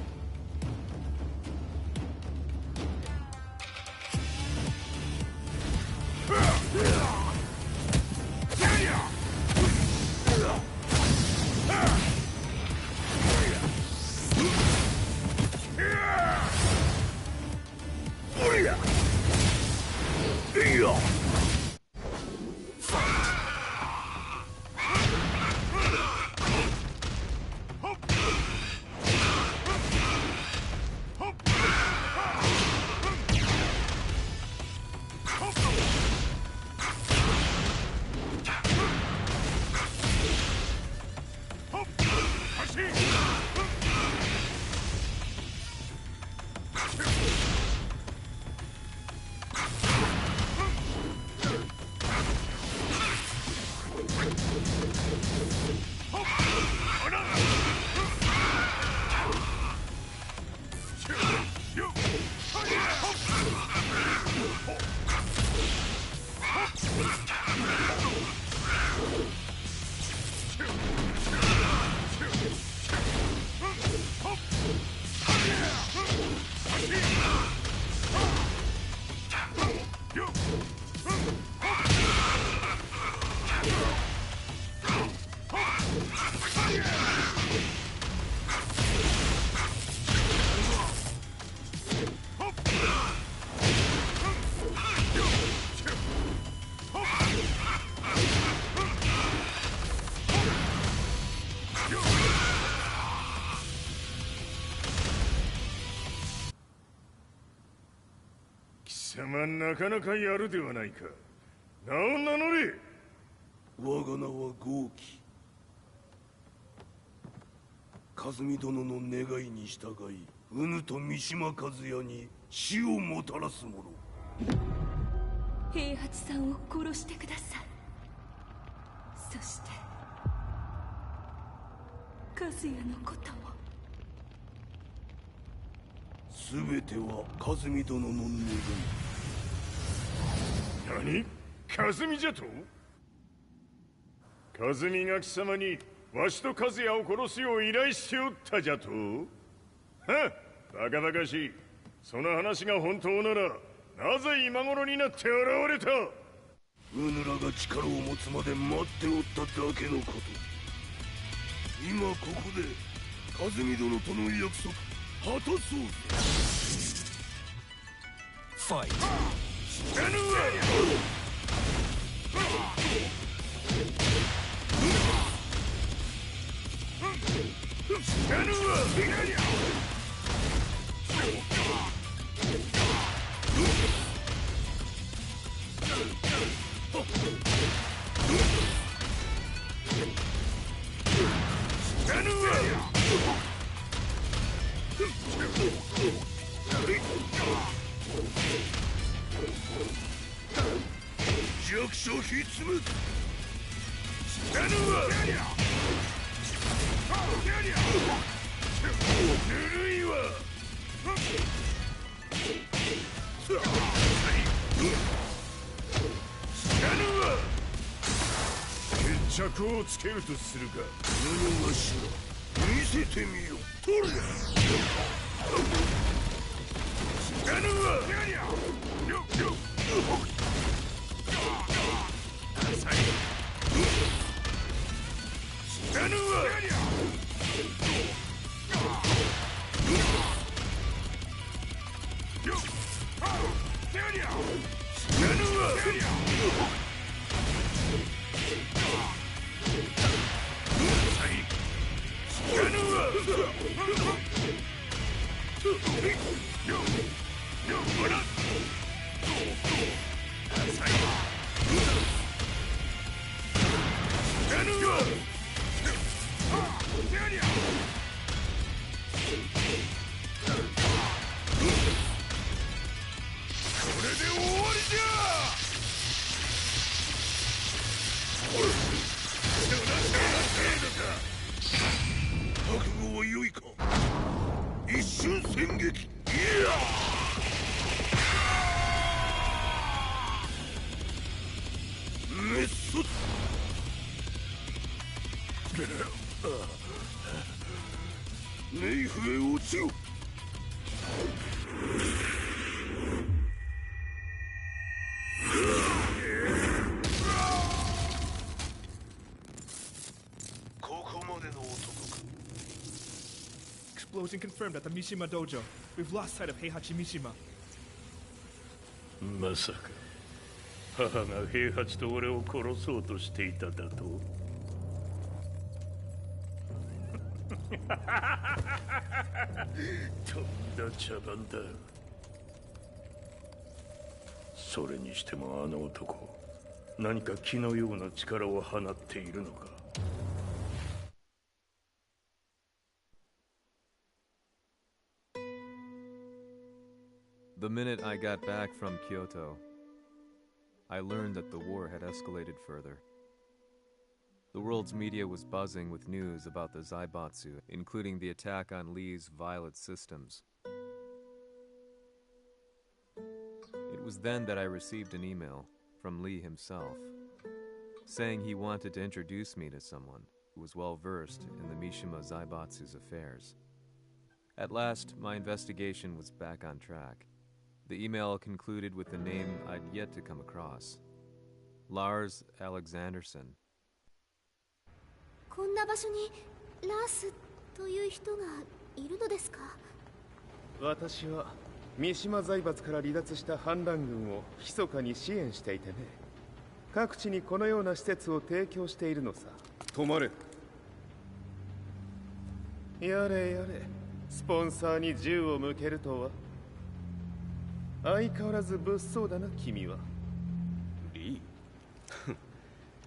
なかなかやるではないか。名を名乗れ。我が名は豪輝。和美殿の願いに従いうぬと三島和也に死をもたらす者。平八さんを殺してください。そして和也のことも。全ては和美殿の願い。何？和美じゃと？和美が貴様にわしと和也を殺すよう依頼しておったじゃと？はっ、バカバカしい。その話が本当ならなぜ今頃になって現れた？うぬらが力を持つまで待っておっただけのこと。今ここで和美殿との約束果たそうぜ。ファイト。死なぬわ！死なぬわ！弱者ひつむ。死なぬわ！ぬるいわ！死なぬわ！決着をつけるとするか。何がしら見せてみよ。取れ！死なぬわ！死なぬわ！覚悟は良いか。い Frozen confirmed at the Mishima Dojo. We've lost sight of Heihachi Mishima. まさか母が平八と俺を殺そうとしていただと。とんだ茶番だ。それにしてもあの男、何か気のような力を放っているのか。The minute I got back from Kyoto, I learned that the war had escalated further. The world's media was buzzing with news about the Zaibatsu, including the attack on Lee's Violet systems. It was then that I received an email from Lee himself, saying he wanted to introduce me to someone who was well versed in the Mishima Zaibatsu's affairs. At last, my investigation was back on track. The email concluded with a name I'd yet to come across. Lars Alexanderson. こんな場所にラースという人がいるのですか？私は三島財閥から離脱した反乱軍を密かに支援していてね。各地にこのような施設を提供しているのさ。止まれ。やれやれ、スポンサーに銃を向けるとは。相変わらず物騒だな、君は。リー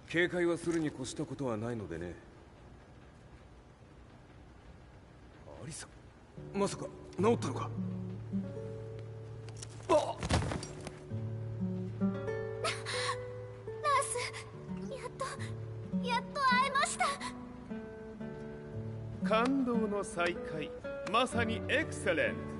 警戒はするに越したことはないのでね。アリサ、まさか治ったのか？あっラース、やっと会えました。感動の再会、まさにエクセレント。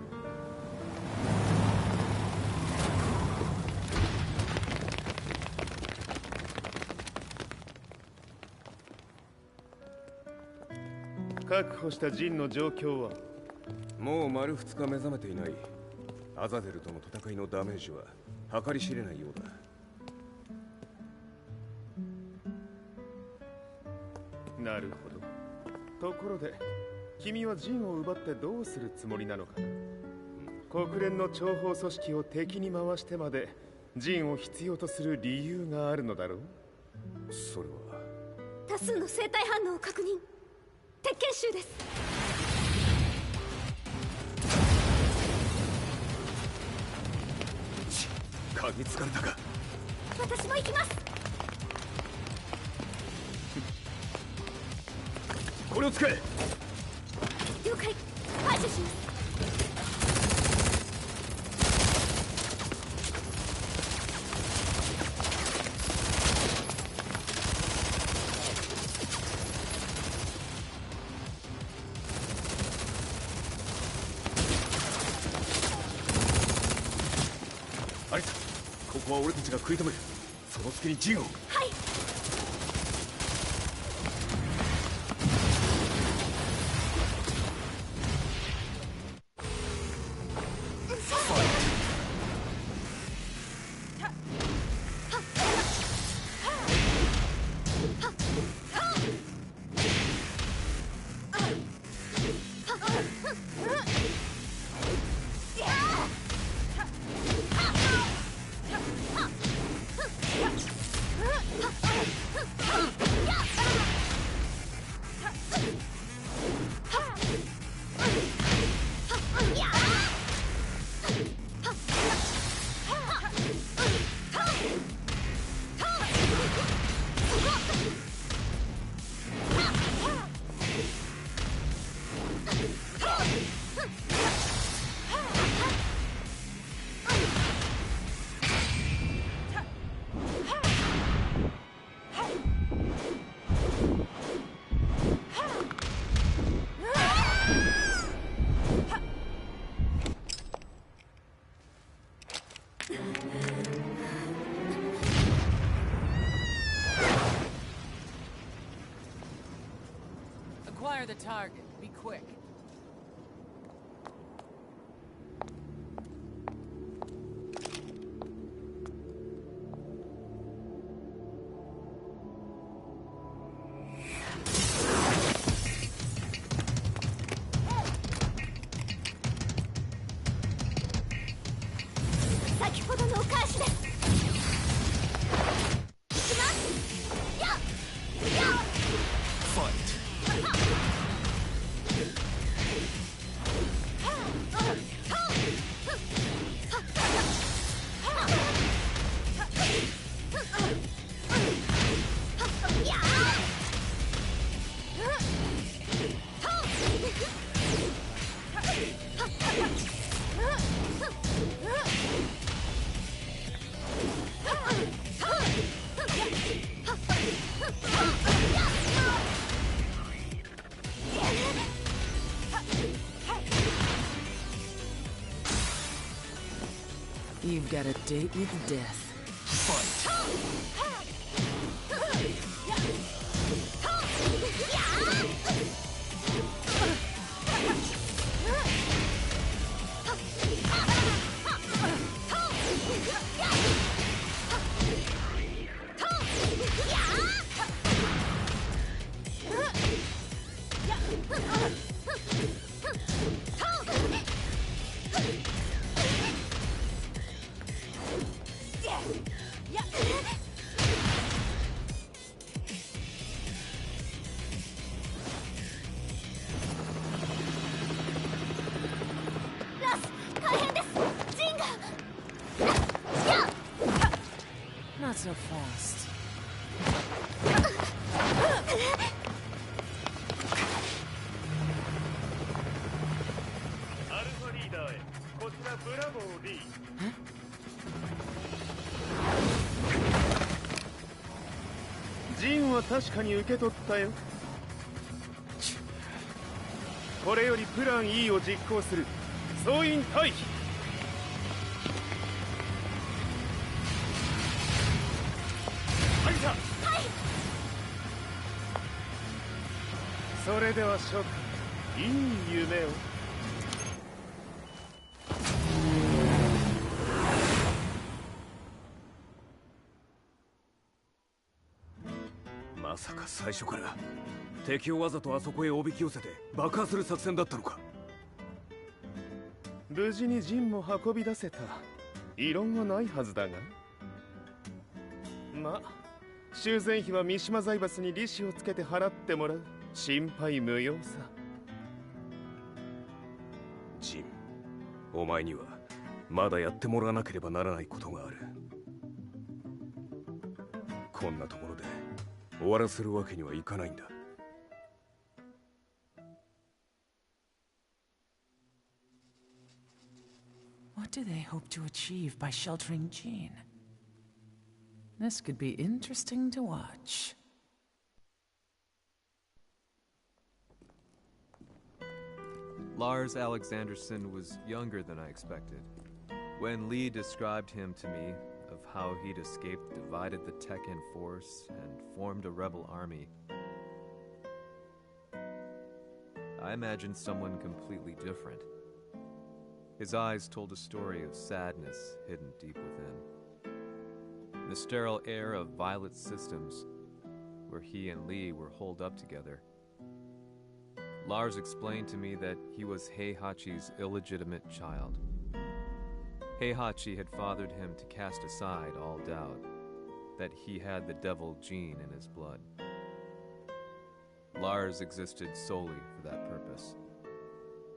確保したジンの状況は？もう丸2日目覚めていない。アザゼルとの戦いのダメージは計り知れないようだ。なるほど。ところで君はジンを奪ってどうするつもりなのかな？国連の諜報組織を敵に回してまでジンを必要とする理由があるのだろう？それは多数の生体反応を確認。鉄拳衆です。鍵つかれたか？私も行きます。これを使え。了解。排除します。アリサ、ここは俺たちが食い止める。その隙にジンを。はい。Acquire the target. Be quick. 先ほどのお返しです。いきます。やっやっファイト。You've got a date with death. Fight. Not so fast. アルファリーダーへ、こちらブラボー D。ジンは確かに受け取ったよ。これよりプラン E を実行する。総員退避。それでは諸君、いい夢を。まさか最初から敵をわざとあそこへおびき寄せて爆破する作戦だったのか。無事にジンも運び出せた。異論はないはずだが。まあ修繕費は三島財閥に利子をつけて払ってもらう。心配無用さ。ジン、お前にはまだやってもらわなければならないことがある。こんなところで終わらせるわけにはいかないんだ。What do they hope to achieve by sheltering Jean? This could be interesting to watch. Lars Alexanderson was younger than I expected. When Lee described him to me, of how he'd escaped, divided the Tekken force, and formed a rebel army, I imagined someone completely different. His eyes told a story of sadness hidden deep within. The sterile air of Violet Systems, where he and Lee were holed up together. Lars explained to me that he was Heihachi's illegitimate child. Heihachi had fathered him to cast aside all doubt that he had the devil gene in his blood. Lars existed solely for that purpose.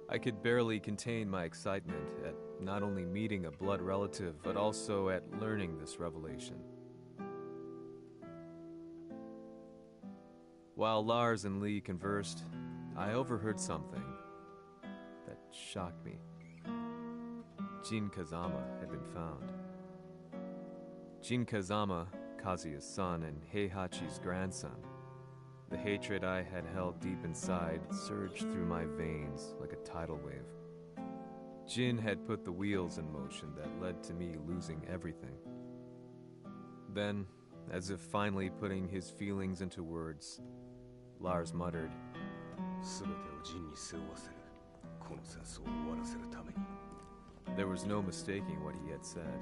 I could barely contain my excitement at not only meeting a blood relative, but also at learning this revelation. While Lars and Lee conversed, I overheard something that shocked me. Jin Kazama had been found. Jin Kazama, Kazuya's son and Heihachi's grandson. The hatred I had held deep inside surged through my veins like a tidal wave. Jin had put the wheels in motion that led to me losing everything. Then, as if finally putting his feelings into words, Lars muttered, there was no mistaking what he had said.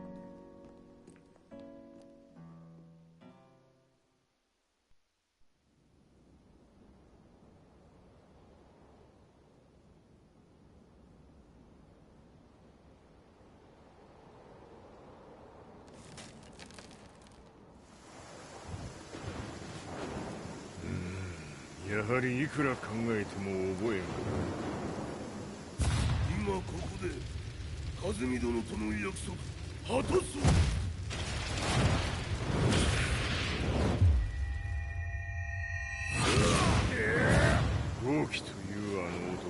はりいくら考えても覚えんか。今ここで風見殿との約束果たそう。豪輝というあの男、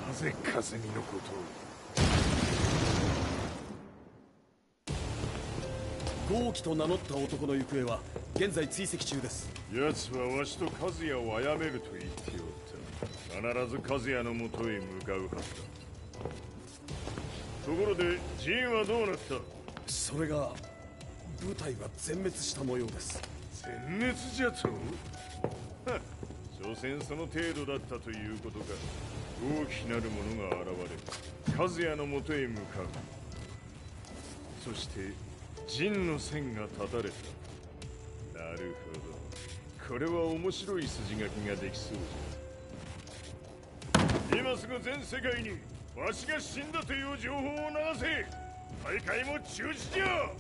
なぜ風見のことを。豪輝と名乗った男の行方は現在追跡中です。奴はわしと和也を殺めると言っておった。必ず和也のもとへ向かうはずだ。ところでジンはどうなった？それが部隊は全滅した模様です。全滅じゃと？はっ、所詮その程度だったということか。大きなるものが現れ、和也のもとへ向かう。そして陣の線が断たれた。なるほど、これは面白い筋書きができそうじゃ。今すぐ全世界にわしが死んだという情報を流せ。大会も中止じゃ。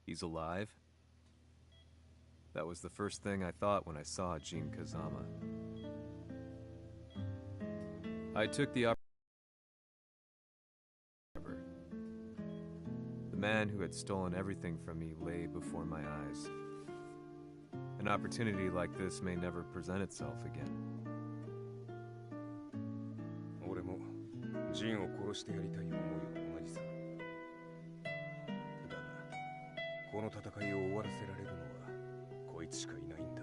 He's alive? That was the first thing I thought when I saw Jin Kazama. I took the opportunity. The man who had stolen everything from me lay before my eyes. An opportunity like this may never present itself again. 俺もジンを殺してやりたい思いは同じさ。だが、この戦いを終わらせられるのはこいつしかいないんだ。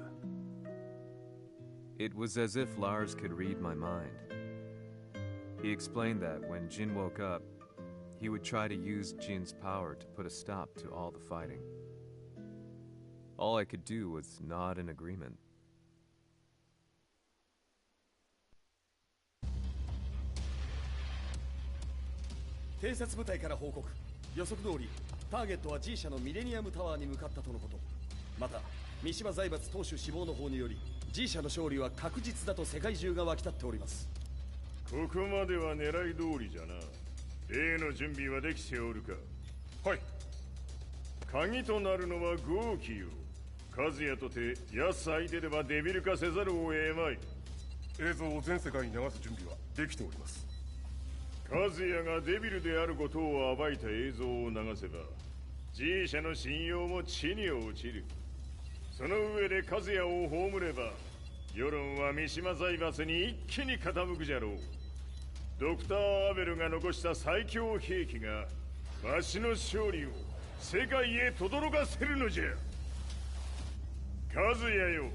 It was as if Lars could read my mind. He explained that when Jin woke up, he would try to use Jin's power to put a stop to all the fighting. All I could do was nod in agreement. 偵察部隊から報告。予測通りターゲットは G 社のミレニアムタワーに向かったとのこと。また三島財閥当主死亡の方により G 社の勝利は確実だと世界中が沸き立っております。ここまでは狙い通りじゃな。例の準備はできておるか？はい。鍵となるのは豪輝よ。和也とて奴相手ではデビル化せざるを得まい。映像を全世界に流す準備はできております。和也がデビルであることを暴いた映像を流せば G 社の信用も地に落ちる。その上で和也を葬れば世論は三島財閥に一気に傾くじゃろう。ドクター・アベルが残した最強兵器がわしの勝利を世界へ轟かせるのじゃ。和也よ、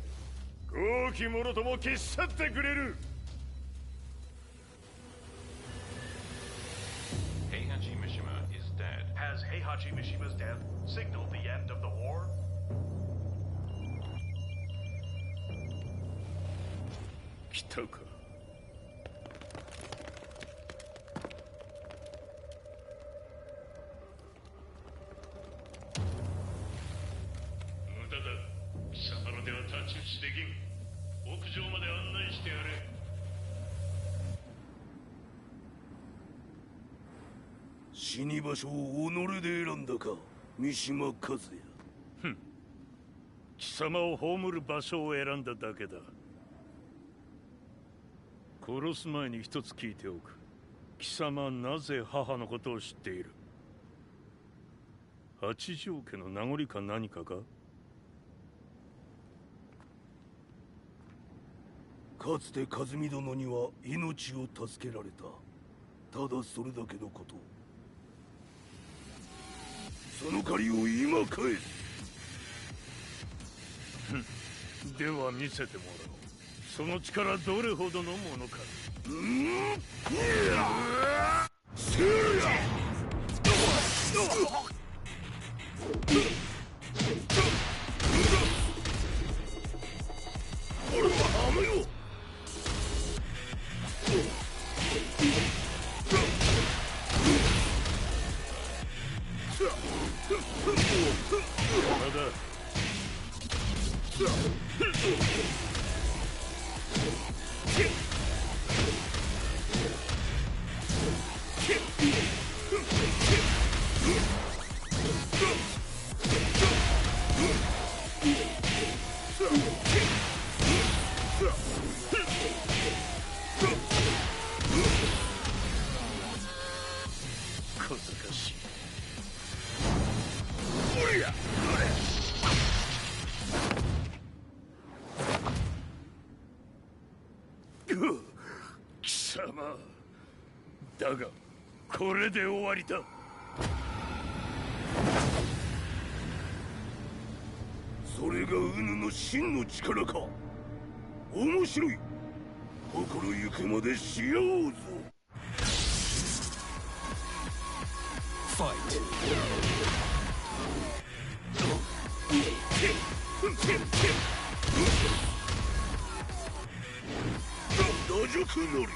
豪輝者とも消し去ってくれる。Heihachi Mishima is dead. Has Heihachi Mishima's death signaled the end of the war? 来たか。無駄だ。貴様らでは太刀打ちできん。屋上まで案内してやれ。死に場所を己で選んだか、三島和也。ふん。貴様を葬る場所を選んだだけだ。殺す前に一つ聞いておく。貴様なぜ母のことを知っている？八条家の名残か何かか？かつて和美殿には命を助けられた。ただそれだけのこと。その借りを今返す。では見せてもらおう。その力どれほどのものか。貴様だがこれで終わりだ。それがウヌの真の力か。面白い。心ゆくまでしようぞ。ファイト。打辱のり。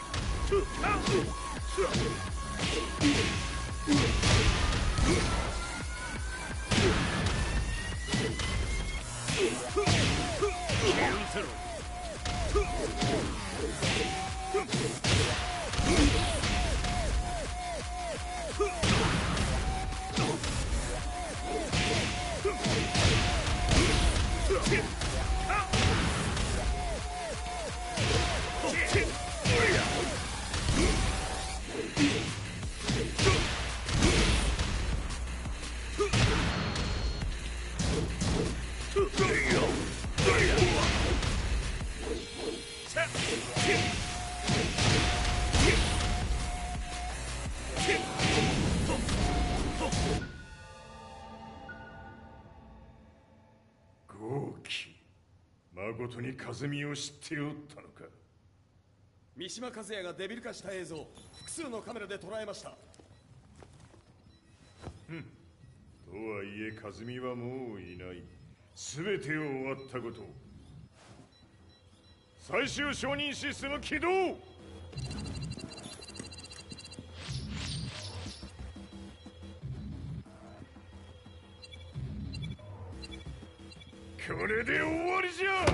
誠に風見を知っておったのか。三島和也がデビル化した映像、複数のカメラで捉えました。とはいえ風見はもういない。全てを終わったこと。最終承認システム起動。これで終わりじゃ。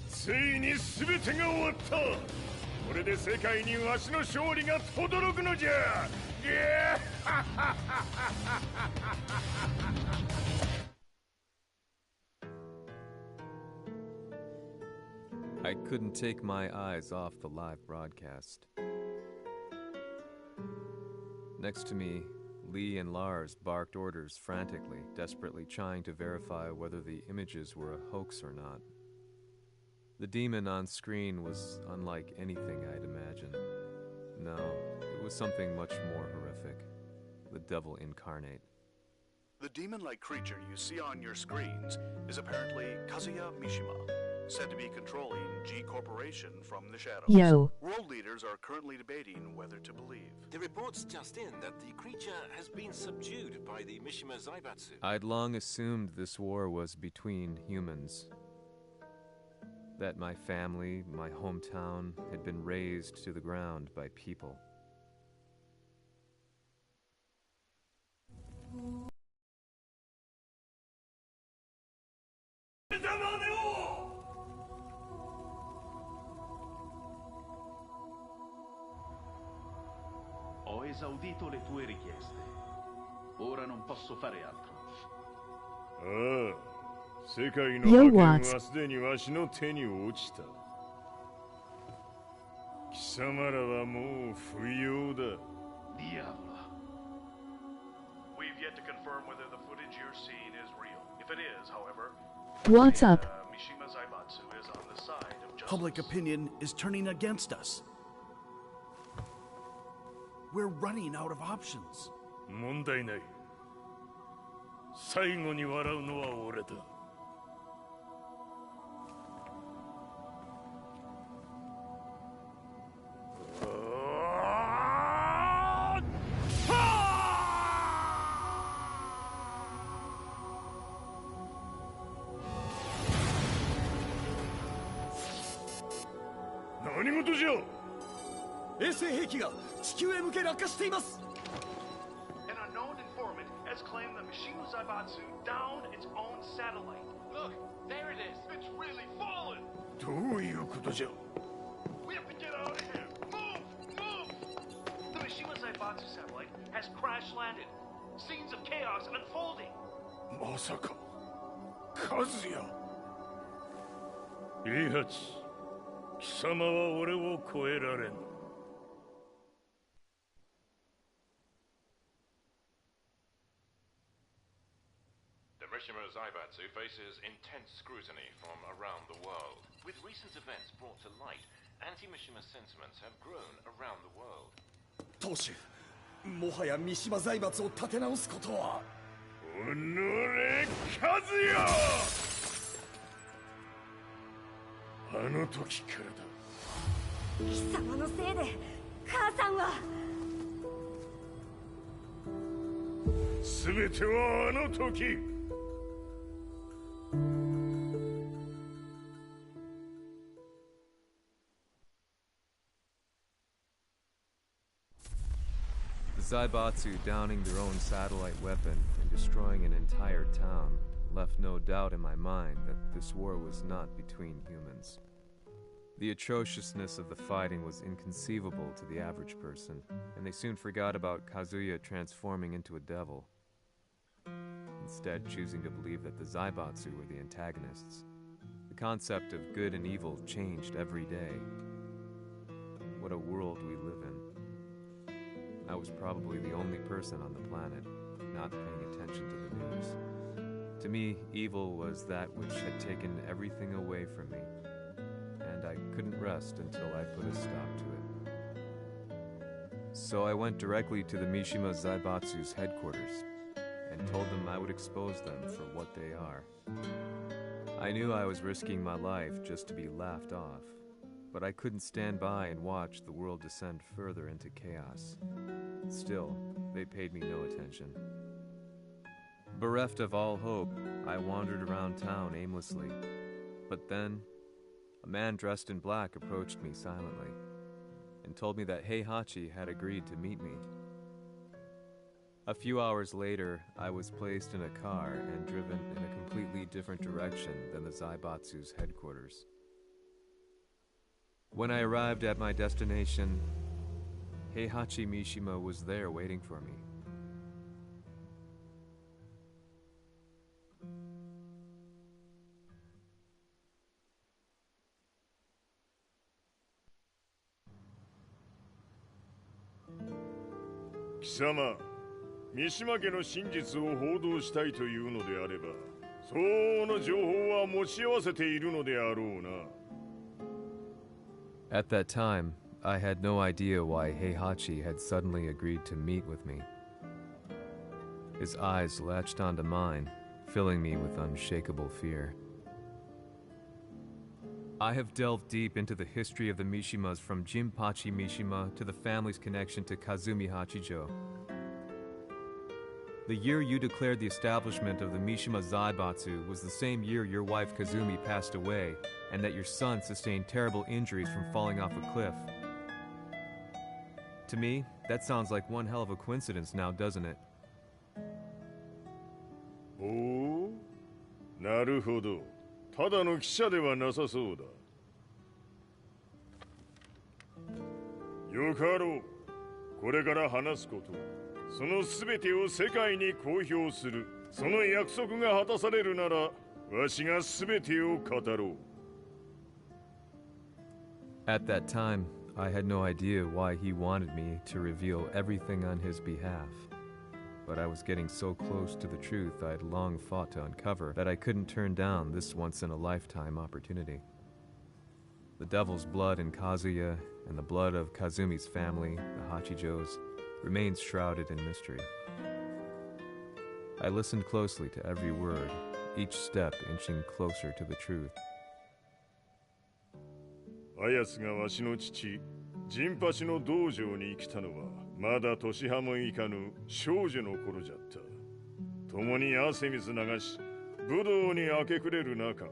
ついに全てが終わった。これで世界にわしの勝利が轟くのじゃ。I couldn't take my eyes off the live broadcast. Next to me, Lee and Lars barked orders frantically, desperately trying to verify whether the images were a hoax or not. The demon on screen was unlike anything I'd imagined. No, it was something much more horrific. The devil incarnate. The demon-like creature you see on your screens is apparently Kazuya Mishima, said to be controlling G Corporation from the shadows. Yo. World leaders are currently debating whether to believe. The report's just in that the creature has been subdued by the Mishima Zaibatsu. I'd long assumed this war was between humans. That my family, my hometown, had been razed to the ground by people. Ho esaudito le tue richieste. Ora non posso fare altro. 世界の覇権はすでにわしの手に落ちた。貴様らはもう不要だ。Diavolo. We've yet to confirm whether the footage you're seeing is real. If it is, however, What's up? Mishima Zaibatsu is on the side of justice. Public opinion is turning against us. We're running out of options. 問題ない。最後に笑うのは俺だ。何事じゃ。衛星兵器が地球へ向け落下しています。 An unknown informant has claimed the Mishima Zaibatsu downed its own satellite. Look, there it is. It's really fallen. どういうことじゃ。 We have to get out of here. Move! Move! The Mishima Zaibatsu satellite has crash landed. Scenes of chaos unfolding. まさか和也。イハチ、貴様は俺を超えられん。The Mishima Zaibatsu faces intense scrutiny from around the world. With recent events brought to light, anti-Mishima sentiments have grown around the world. 当主、もはや三島財閥を立て直すことは。おのれ、和也！あの時からだ。貴様のせいで母さんは。全てはあの時。The Zaibatsu downing their own satellite weapon and destroying an entire town left no doubt in my mind that this war was not between humans. The atrociousness of the fighting was inconceivable to the average person, and they soon forgot about Kazuya transforming into a devil, instead choosing to believe that the Zaibatsu were the antagonists. The concept of good and evil changed every day. What a world we live in. I was probably the only person on the planet not paying attention to the news. To me, evil was that which had taken everything away from me, and I couldn't rest until I put a stop to it. So I went directly to the Mishima Zaibatsu's headquarters and told them I would expose them for what they are. I knew I was risking my life just to be laughed off, but I couldn't stand by and watch the world descend further into chaos. Still, they paid me no attention. Bereft of all hope, I wandered around town aimlessly. But then, a man dressed in black approached me silently and told me that Heihachi had agreed to meet me. A few hours later, I was placed in a car and driven in a completely different direction than the Zaibatsu's headquarters. When I arrived at my destination, Heihachi Mishima was there waiting for me. Kisama, 三島家の真実を報道したいというのであれば、相応の情報は持ち合わせているのであろうな。At that time, I had no idea why Heihachi had suddenly agreed to meet with me. His eyes latched onto mine, filling me with unshakable fear. I have delved deep into the history of the Mishimas from Jinpachi Mishima to the family's connection to Kazumi Hachijo. The year you declared the establishment of the Mishima Zaibatsu was the same year your wife Kazumi passed away, and that your son sustained terrible injuries from falling off a cliff. To me, that sounds like one hell of a coincidence now, doesn't it? おお、なるほど。ただの記者ではなさそうだ。よかろう。これから話すこと、その全てを世界に公表する。その約束が果たされるなら、わしが全てを語ろう。At that time, I had no idea why he wanted me to reveal everything on his behalf. But I was getting so close to the truth I had long fought to uncover that I couldn't turn down this once-in-a-lifetime opportunity. The devil's blood in Kazuya and the blood of Kazumi's family, the Hachijos, remains shrouded in mystery. I listened closely to every word, each step inching closer to the truth. あやつがわしの父、陣八の道場に来たのは、まだ年端もいかぬ少女の頃じゃった。共に汗水流し、武道に明け暮れる中、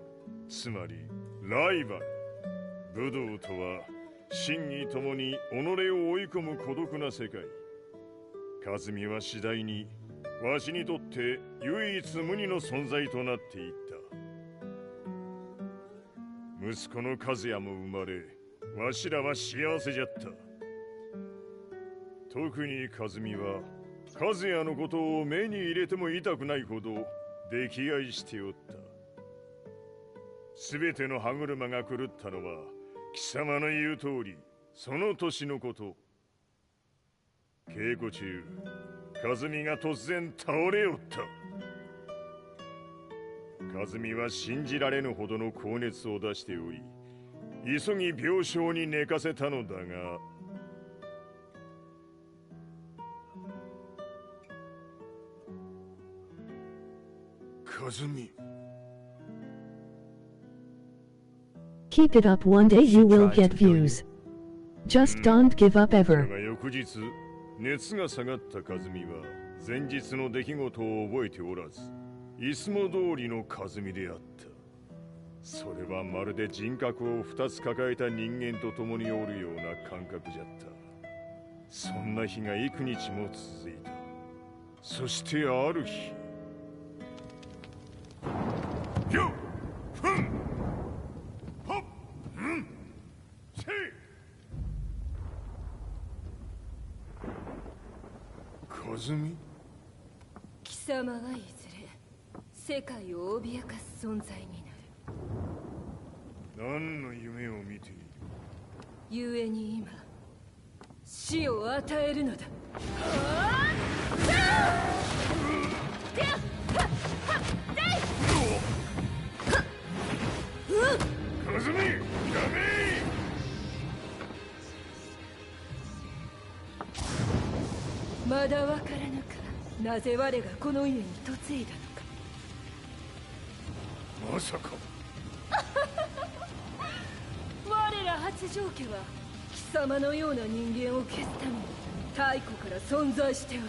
つまりライバル。武道とは真偽ともに己を追い込む孤独な世界。和美は次第にわしにとって唯一無二の存在となっていった。息子の和也も生まれ、わしらは幸せじゃった。特に和美は和也のことを目に入れても痛くないほど溺愛しておった。すべての歯車が狂ったのは貴様の言う通りその年のこと。稽古中和美が突然倒れおった。和美は信じられぬほどの高熱を出しており、急ぎ病床に寝かせたのだが、和美。Keep it up, one day you will get views. Just don't give up ever. 翌日、熱が下がった和美は前日の出来事を覚えておらず、いつも通りの和美であった。それはまるで人格を2つ抱えた人間と共におるような感覚じゃった。そんな日が幾日も続いた。そしてある日、よっふんほっんせい。和美。貴様はいずれ世界を脅かす存在になる。何の夢を見ている？故に今死を与えるのだ。和美、やめ！まだわからぬか、なぜ我がこの家に嫁いだのか。まさか我ら八丈家は貴様のような人間を消すために太古から存在しておる。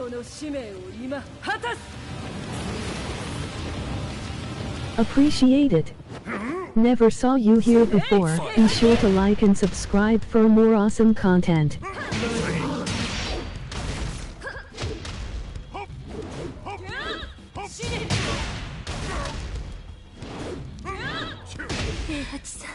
その使命を今果たす。 Appreciate it. Never saw you here before. Be sure to like and subscribe for more awesome content. 平八さん。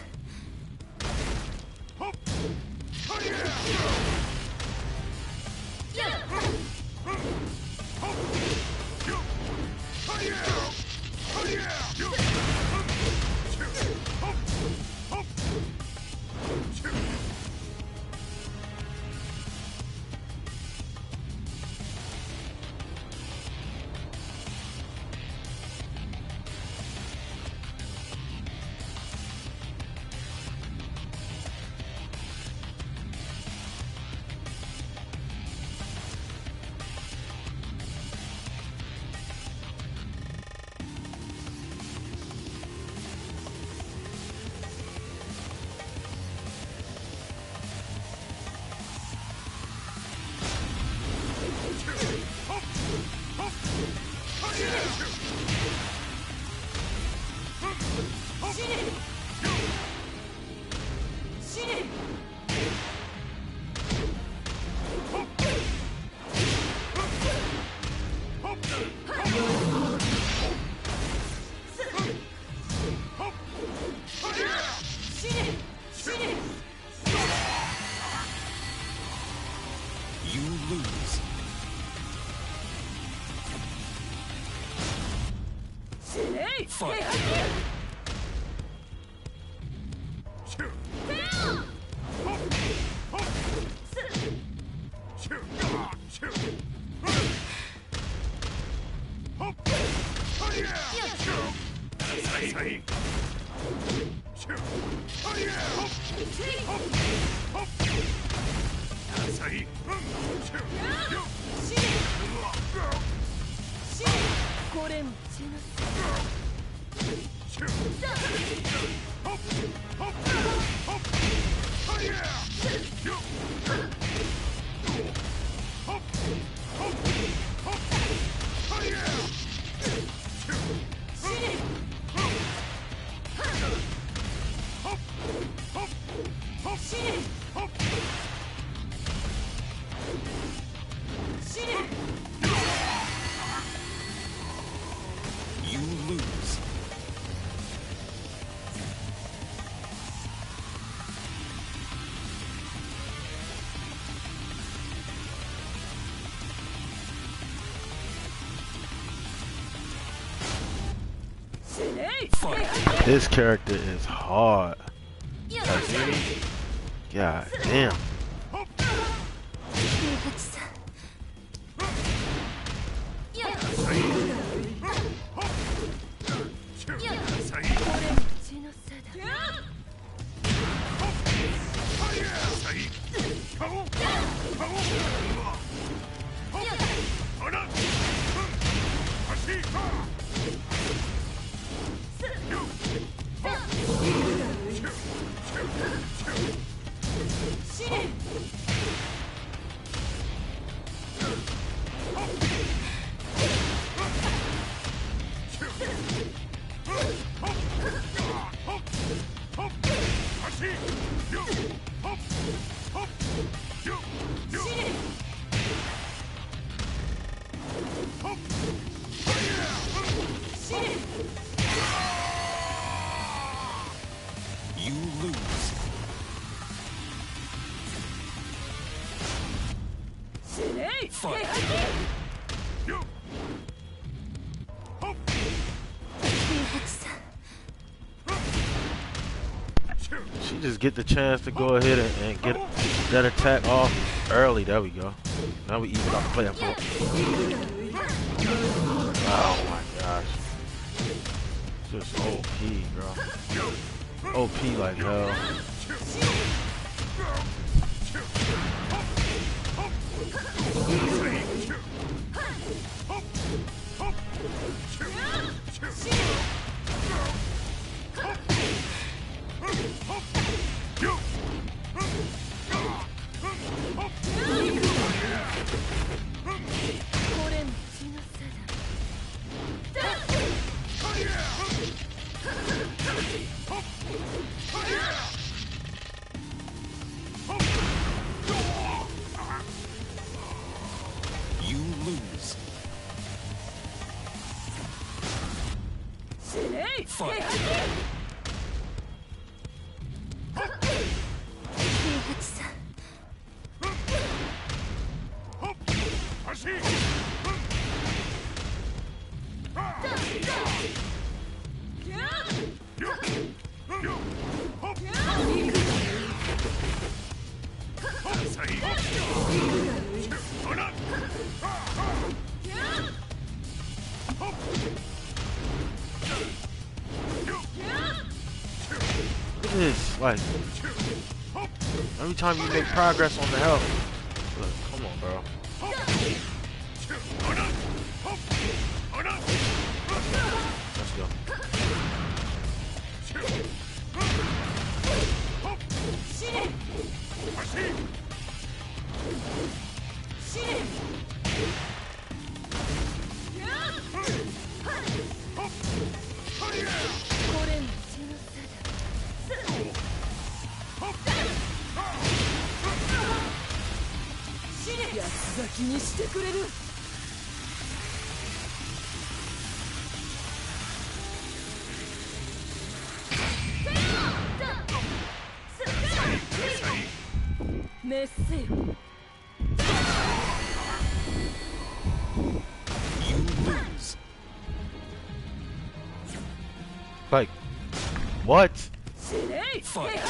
死 This character is hard. God damn. You lose. Fight. She just get the chance to go ahead and get that attack off early. There we go. Now we even off the play up. Oh my gosh. Just OP, bro. OP like hell. You lose. Fight. Look at this, like, every time you make progress on the health. Look, come on, bro. Let's go. You lose. Like, what? Fight.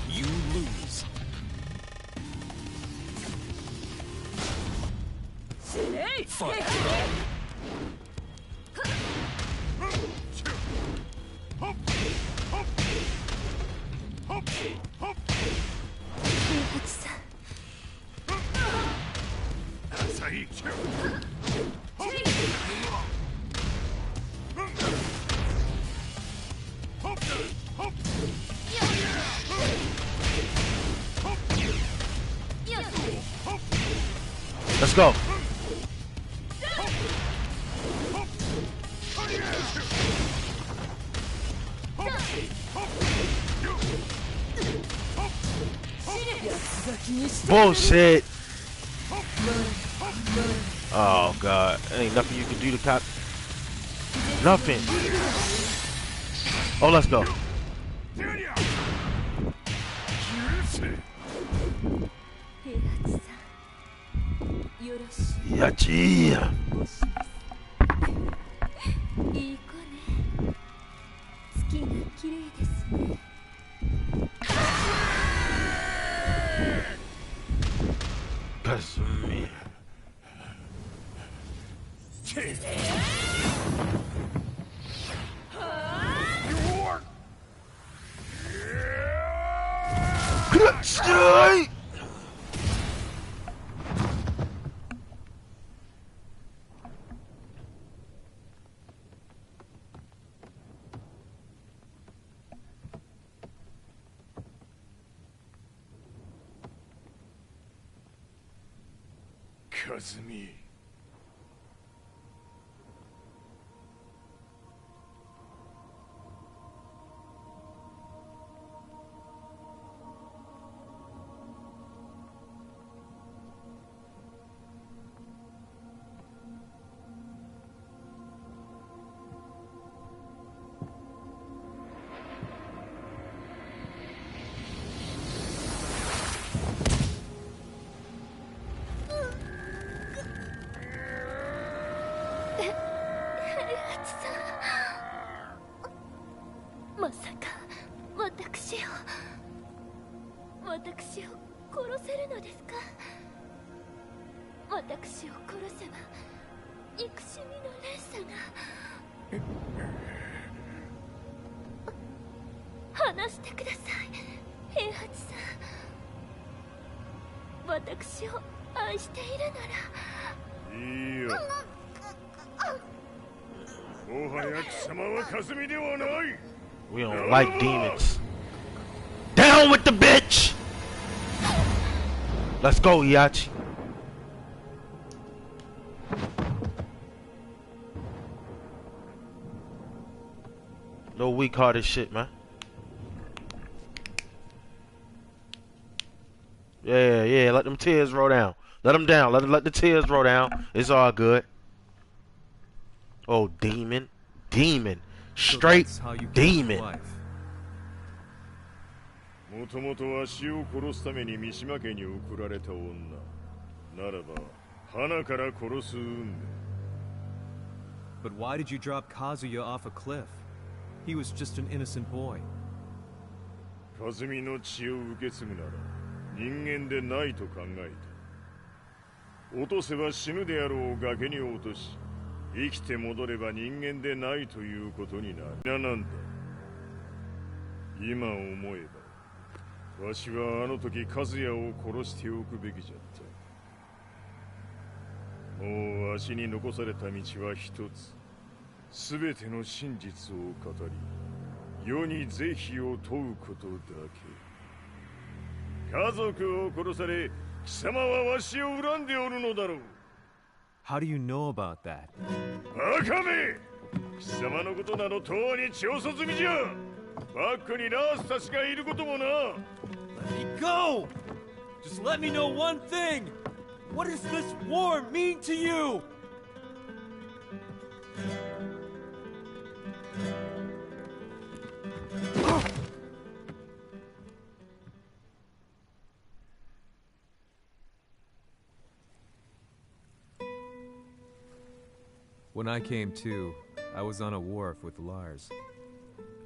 You lose. Fight. Let's go. Bullshit. Oh god, ain't nothing you can do to cop. Nothing. Oh, let's go. Yachi. Kazumi. Strike. Kazumi. We don't like demons. Down with the bitch! Let's go, Yachi. No weak-hearted shit, man. Yeah, let them tears roll down. Let them down. Let the tears roll down. It's all good. Oh, demon. Demon. Straight demon. もともとわしを殺すために三島家に送られた女ならば花から殺す運命 But why did you drop Kazuya off a cliff? He was just an innocent boy. 和美の血を受け継ぐなら人間でないと考えた落とせば死ぬであろう崖に落とし生きて戻れば人間でないということになるなんだ今思えばわしはあの時和也を殺しておくべきじゃったもうわしに残された道は一つすべての真実を語り世に是非を問うことだけ家族を殺され貴様はわしを恨んでおるのだろう How do you know about that? バカめ貴様のことなどとうに調査済みじゃバックにラースたちがいることもな Let me go! Just let me know one thing! What does this war mean to you? When I came to, I was on a wharf with Lars.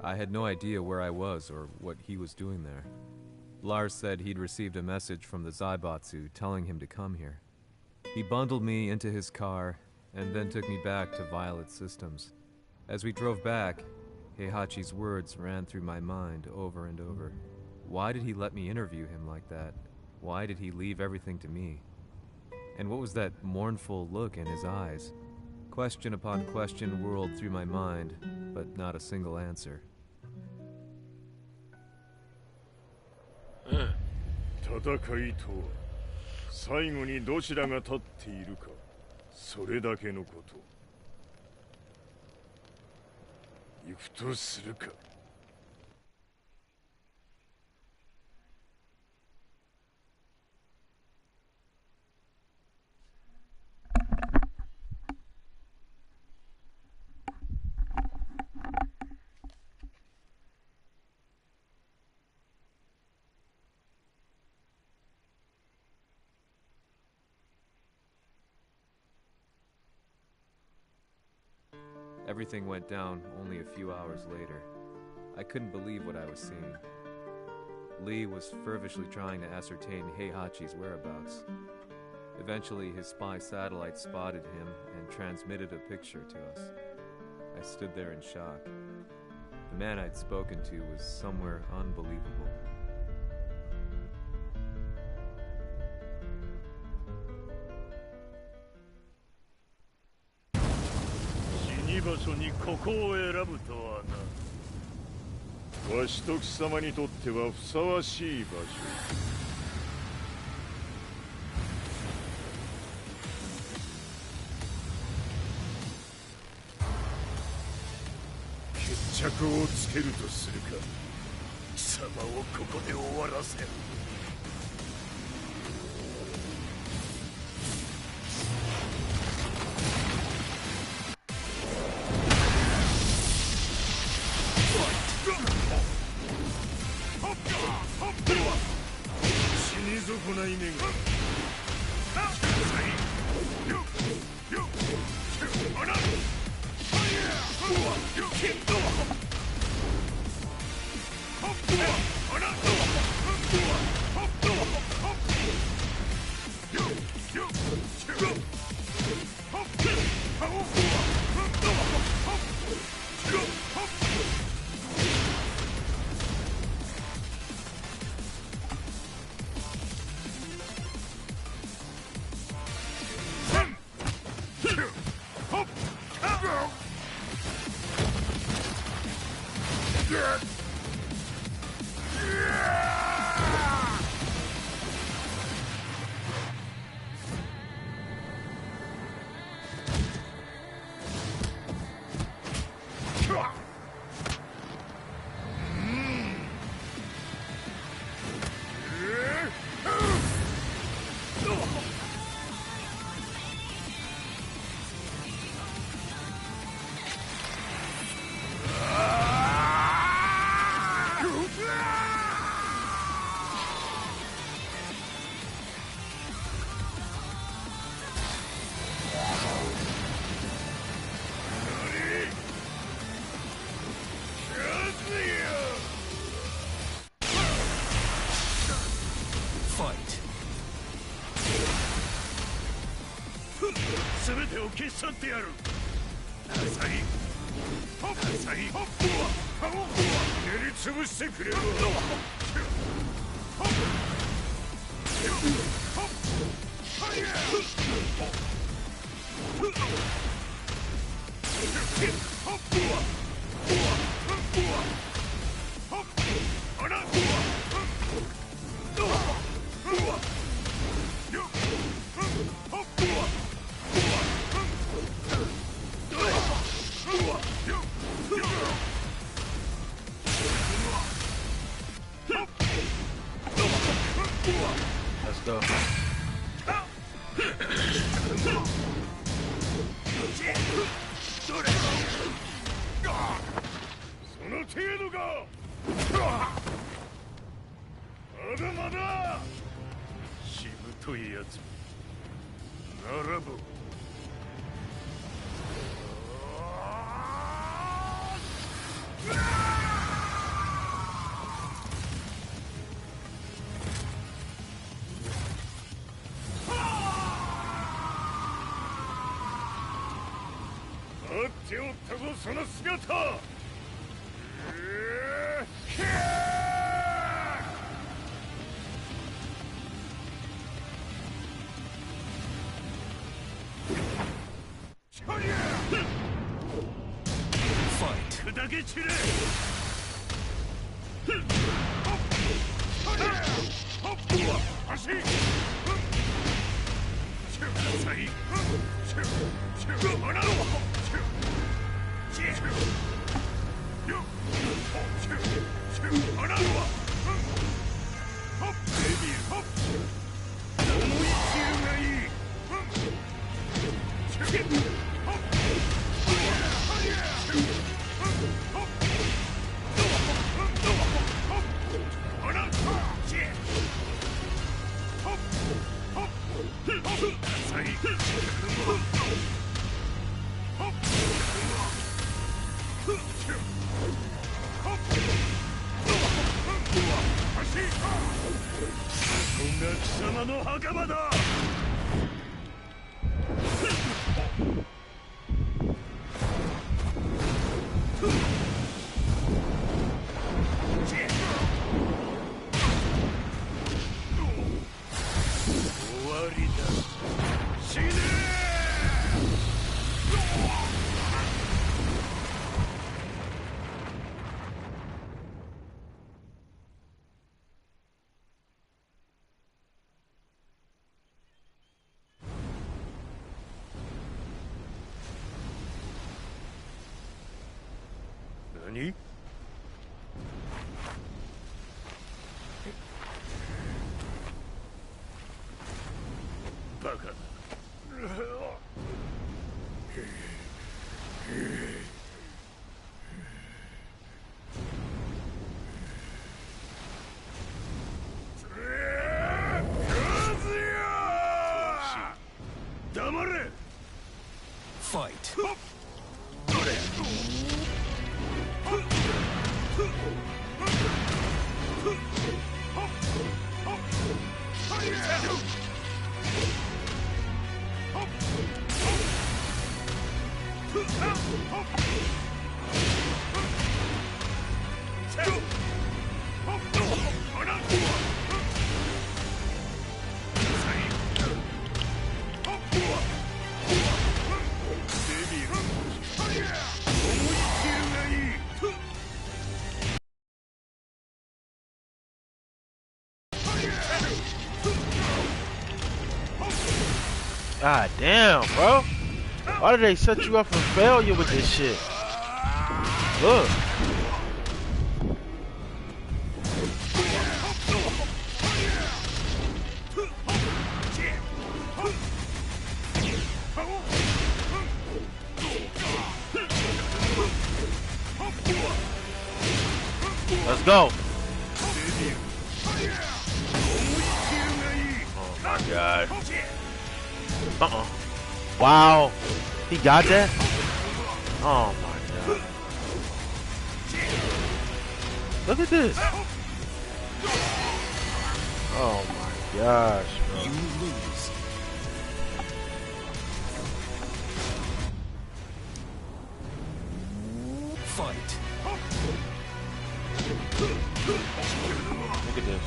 I had no idea where I was or what he was doing there. Lars said he'd received a message from the Zaibatsu telling him to come here. He bundled me into his car and then took me back to Violet Systems. As we drove back, Heihachi's words ran through my mind over and over. Why did he let me interview him like that? Why did he leave everything to me? And what was that mournful look in his eyes? Question upon question whirled through my mind, but not a single answer. 戦いとは最後にどちらが立っているか、それだけのこと。行くとするか。Everything went down only a few hours later. I couldn't believe what I was seeing. Lee was fervently trying to ascertain Heihachi's whereabouts. Eventually, his spy satellite spotted him and transmitted a picture to us. I stood there in shock. The man I'd spoken to was somewhere unbelievable. Ni 場所にここを選ぶとはな。わしと貴様にとってはふさわしい場所。決着をつけるとするか。貴様をここで終わらせる。全てを消し去ってやる。なさい。なさい。練り潰してくれる。Let's go. その程度か。まだまだ。しぶといやつ。ならば。待っておったぞその姿。げ散れ。足。貴様の墓場だ。終わりだ。死ね何？バカ。黙れ。ファイト。God damn, bro. Why did they set you up for failure with this shit? Look. Let's go. Oh my god. Wow. He got that? Oh my god. Look at this. Oh my gosh, bro. You lose. Fight. Look at this.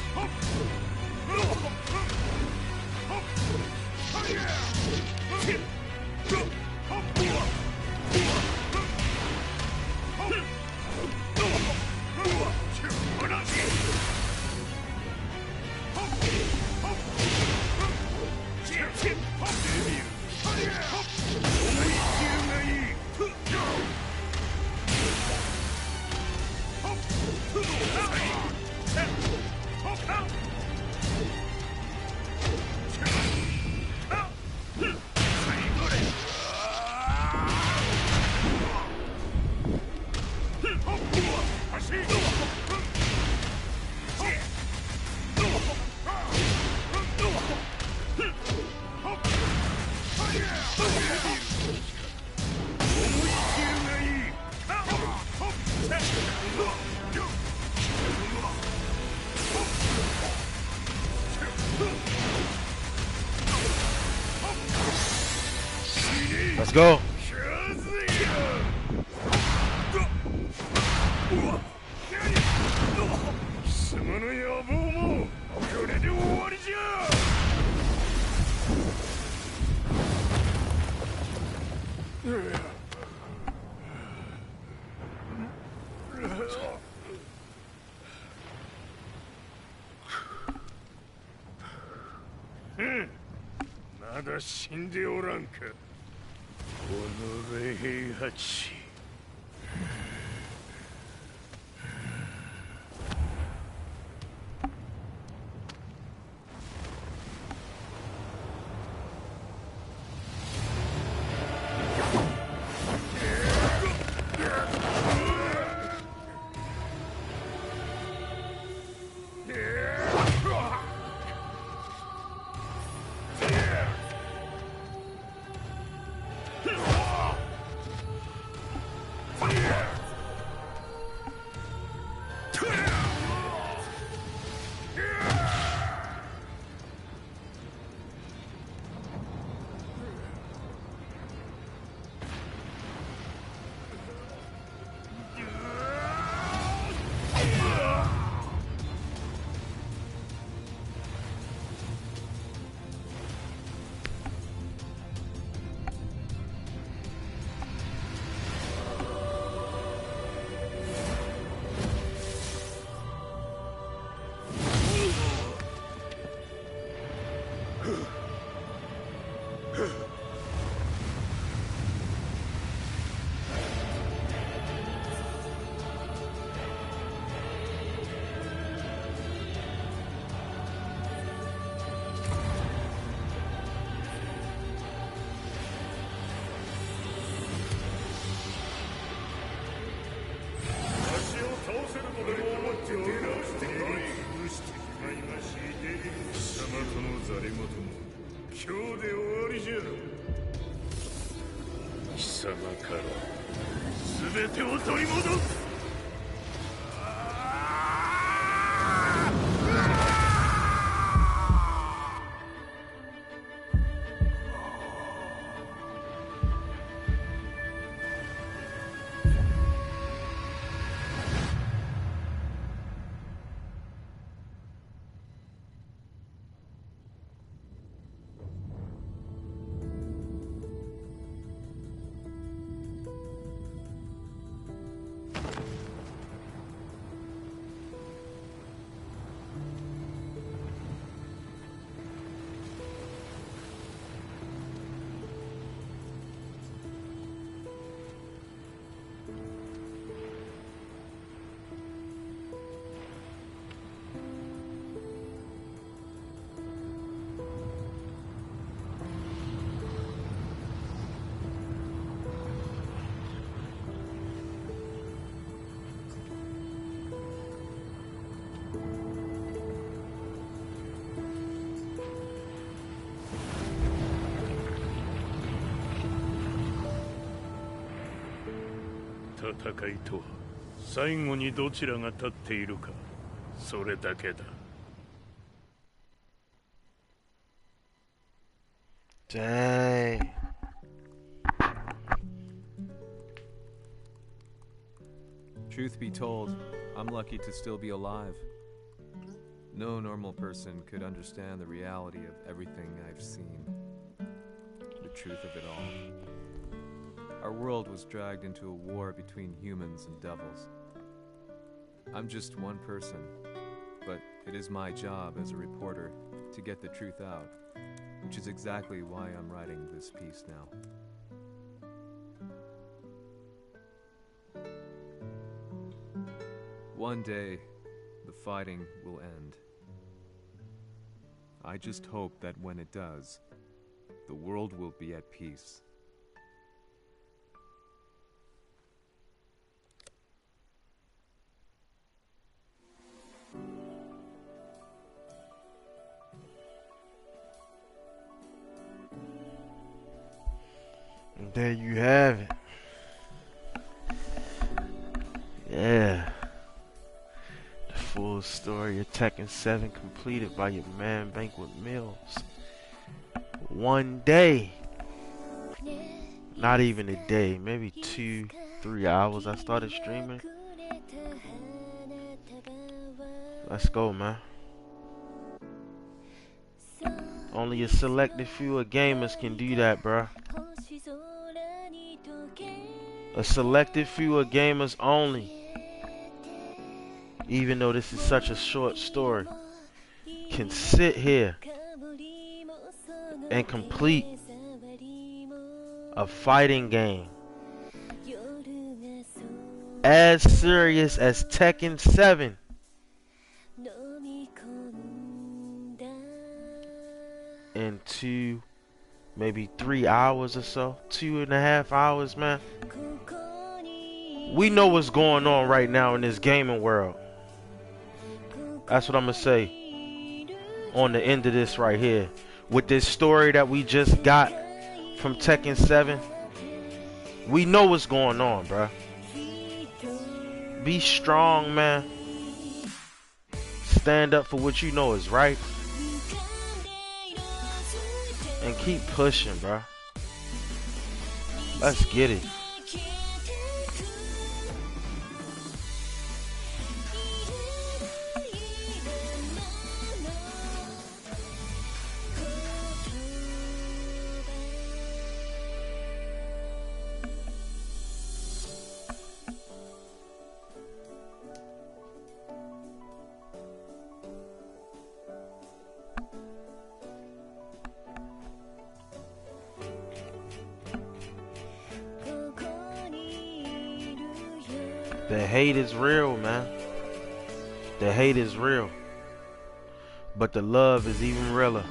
Let's go. まだ死んでおらんか。己平八。貴様から全てを取り戻す。戦いとは最後にどちらが立っているか、それだけだ。Dang. Truth be told, I'm lucky to still be alive. No normal person could understand the reality of everything I've seen. The truth of it all. Our world was dragged into a war between humans and devils. I'm just one person, but it is my job as a reporter to get the truth out, which is exactly why I'm writing this piece now. One day, the fighting will end. I just hope that when it does, the world will be at peace. And there you have it. Yeah. The full story of Tekken 7 completed by your man Banquet Mills. One day. Not even a day. Maybe 2-3 hours I started streaming. Let's go, man. Only a selected few of gamers can do that, bruh. A selected few of gamers only. Even though this is such a short story, can sit here and complete a fighting game as serious as Tekken 7 in 2, maybe 3 hours or so, 2.5 hours, man. We know what's going on right now in this gaming world. That's what I'm gonna say on the end of this right here. With this story that we just got from Tekken 7, we know what's going on, bruh. Be strong, man. Stand up for what you know is right. And keep pushing, bruh. Let's get it. The hate is real, man. The hate is real. But the love is even realer.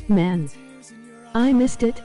Man, I missed it.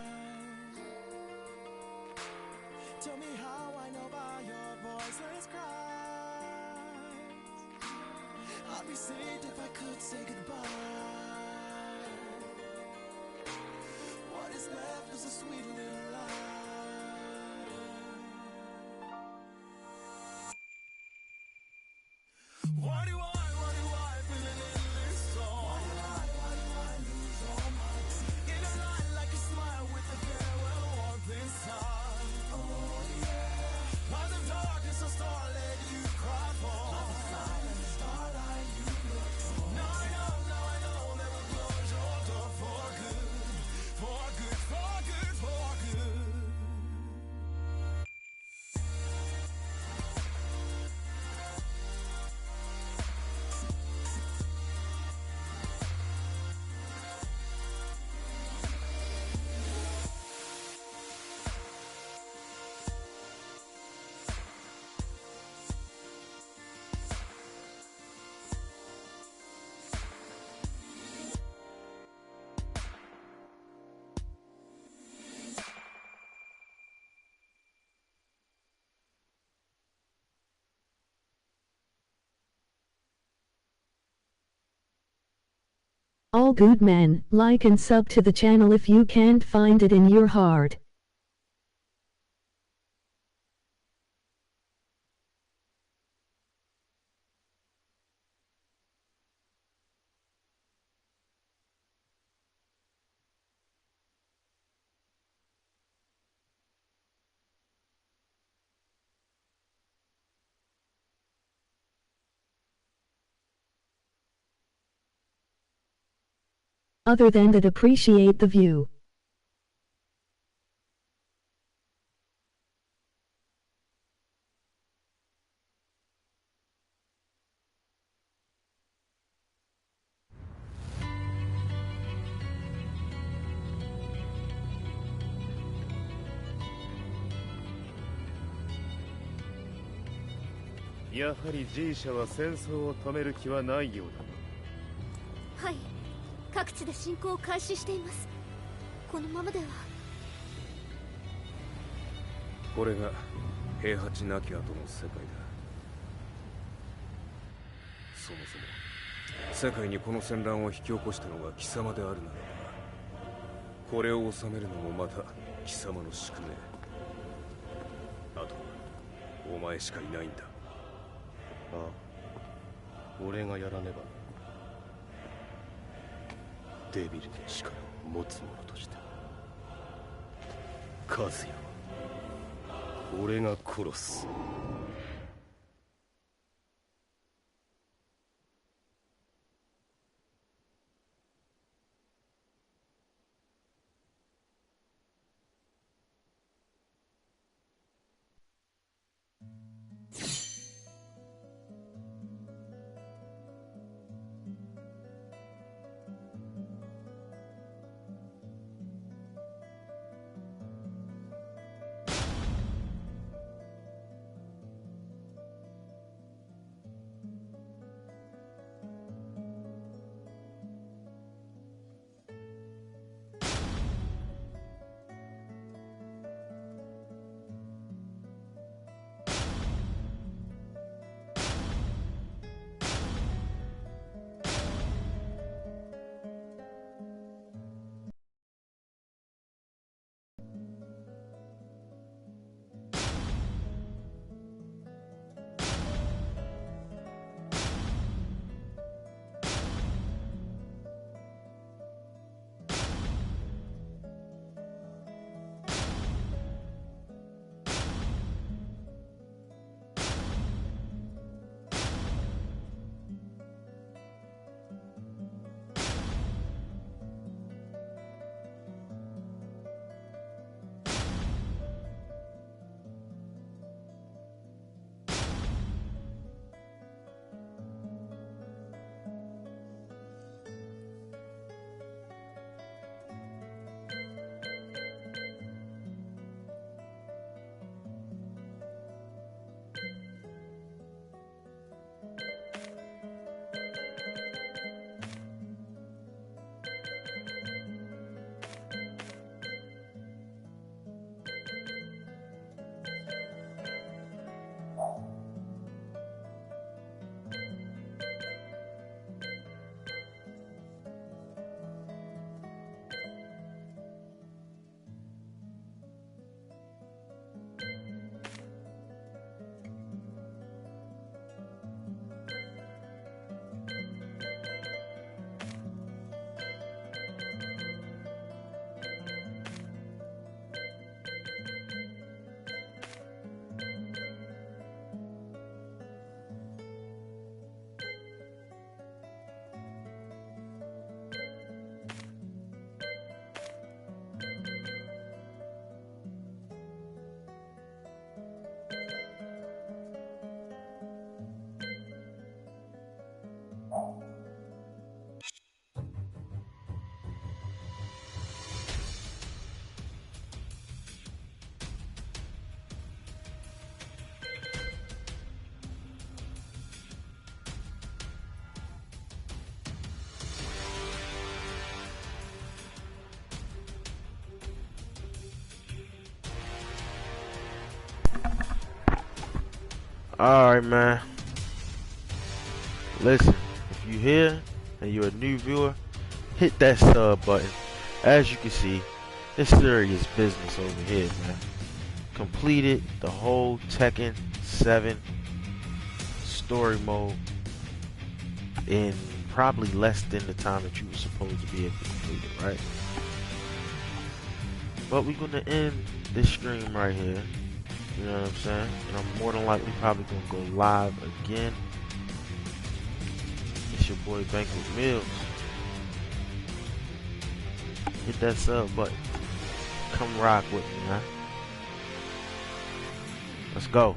All good men, like and sub to the channel if you can't find it in your heart. Other than that, appreciate the view.やはり G 社は戦争を止める気はないようだ。はい、各地で侵攻を開始しています。このままでは。これが平八なき後の世界だ。そもそも世界にこの戦乱を引き起こしたのが貴様であるならば、これを治めるのもまた貴様の宿命。あとはお前しかいないんだ。ああ、俺がやらねば。デビルの力を持つ者として和也は俺が殺す。Alright, man. Listen, if you're here and you're a new viewer, hit that sub button. As you can see, it's serious business over here, man. Completed the whole Tekken 7 story mode in probably less than the time that you were supposed to be able to complete it, right? But we're gonna end this stream right here. You know what I'm saying? And I'm more than likely probably gonna go live again. It's your boy Banquet Mills. Hit that sub button. Come rock with me, man. Let's go.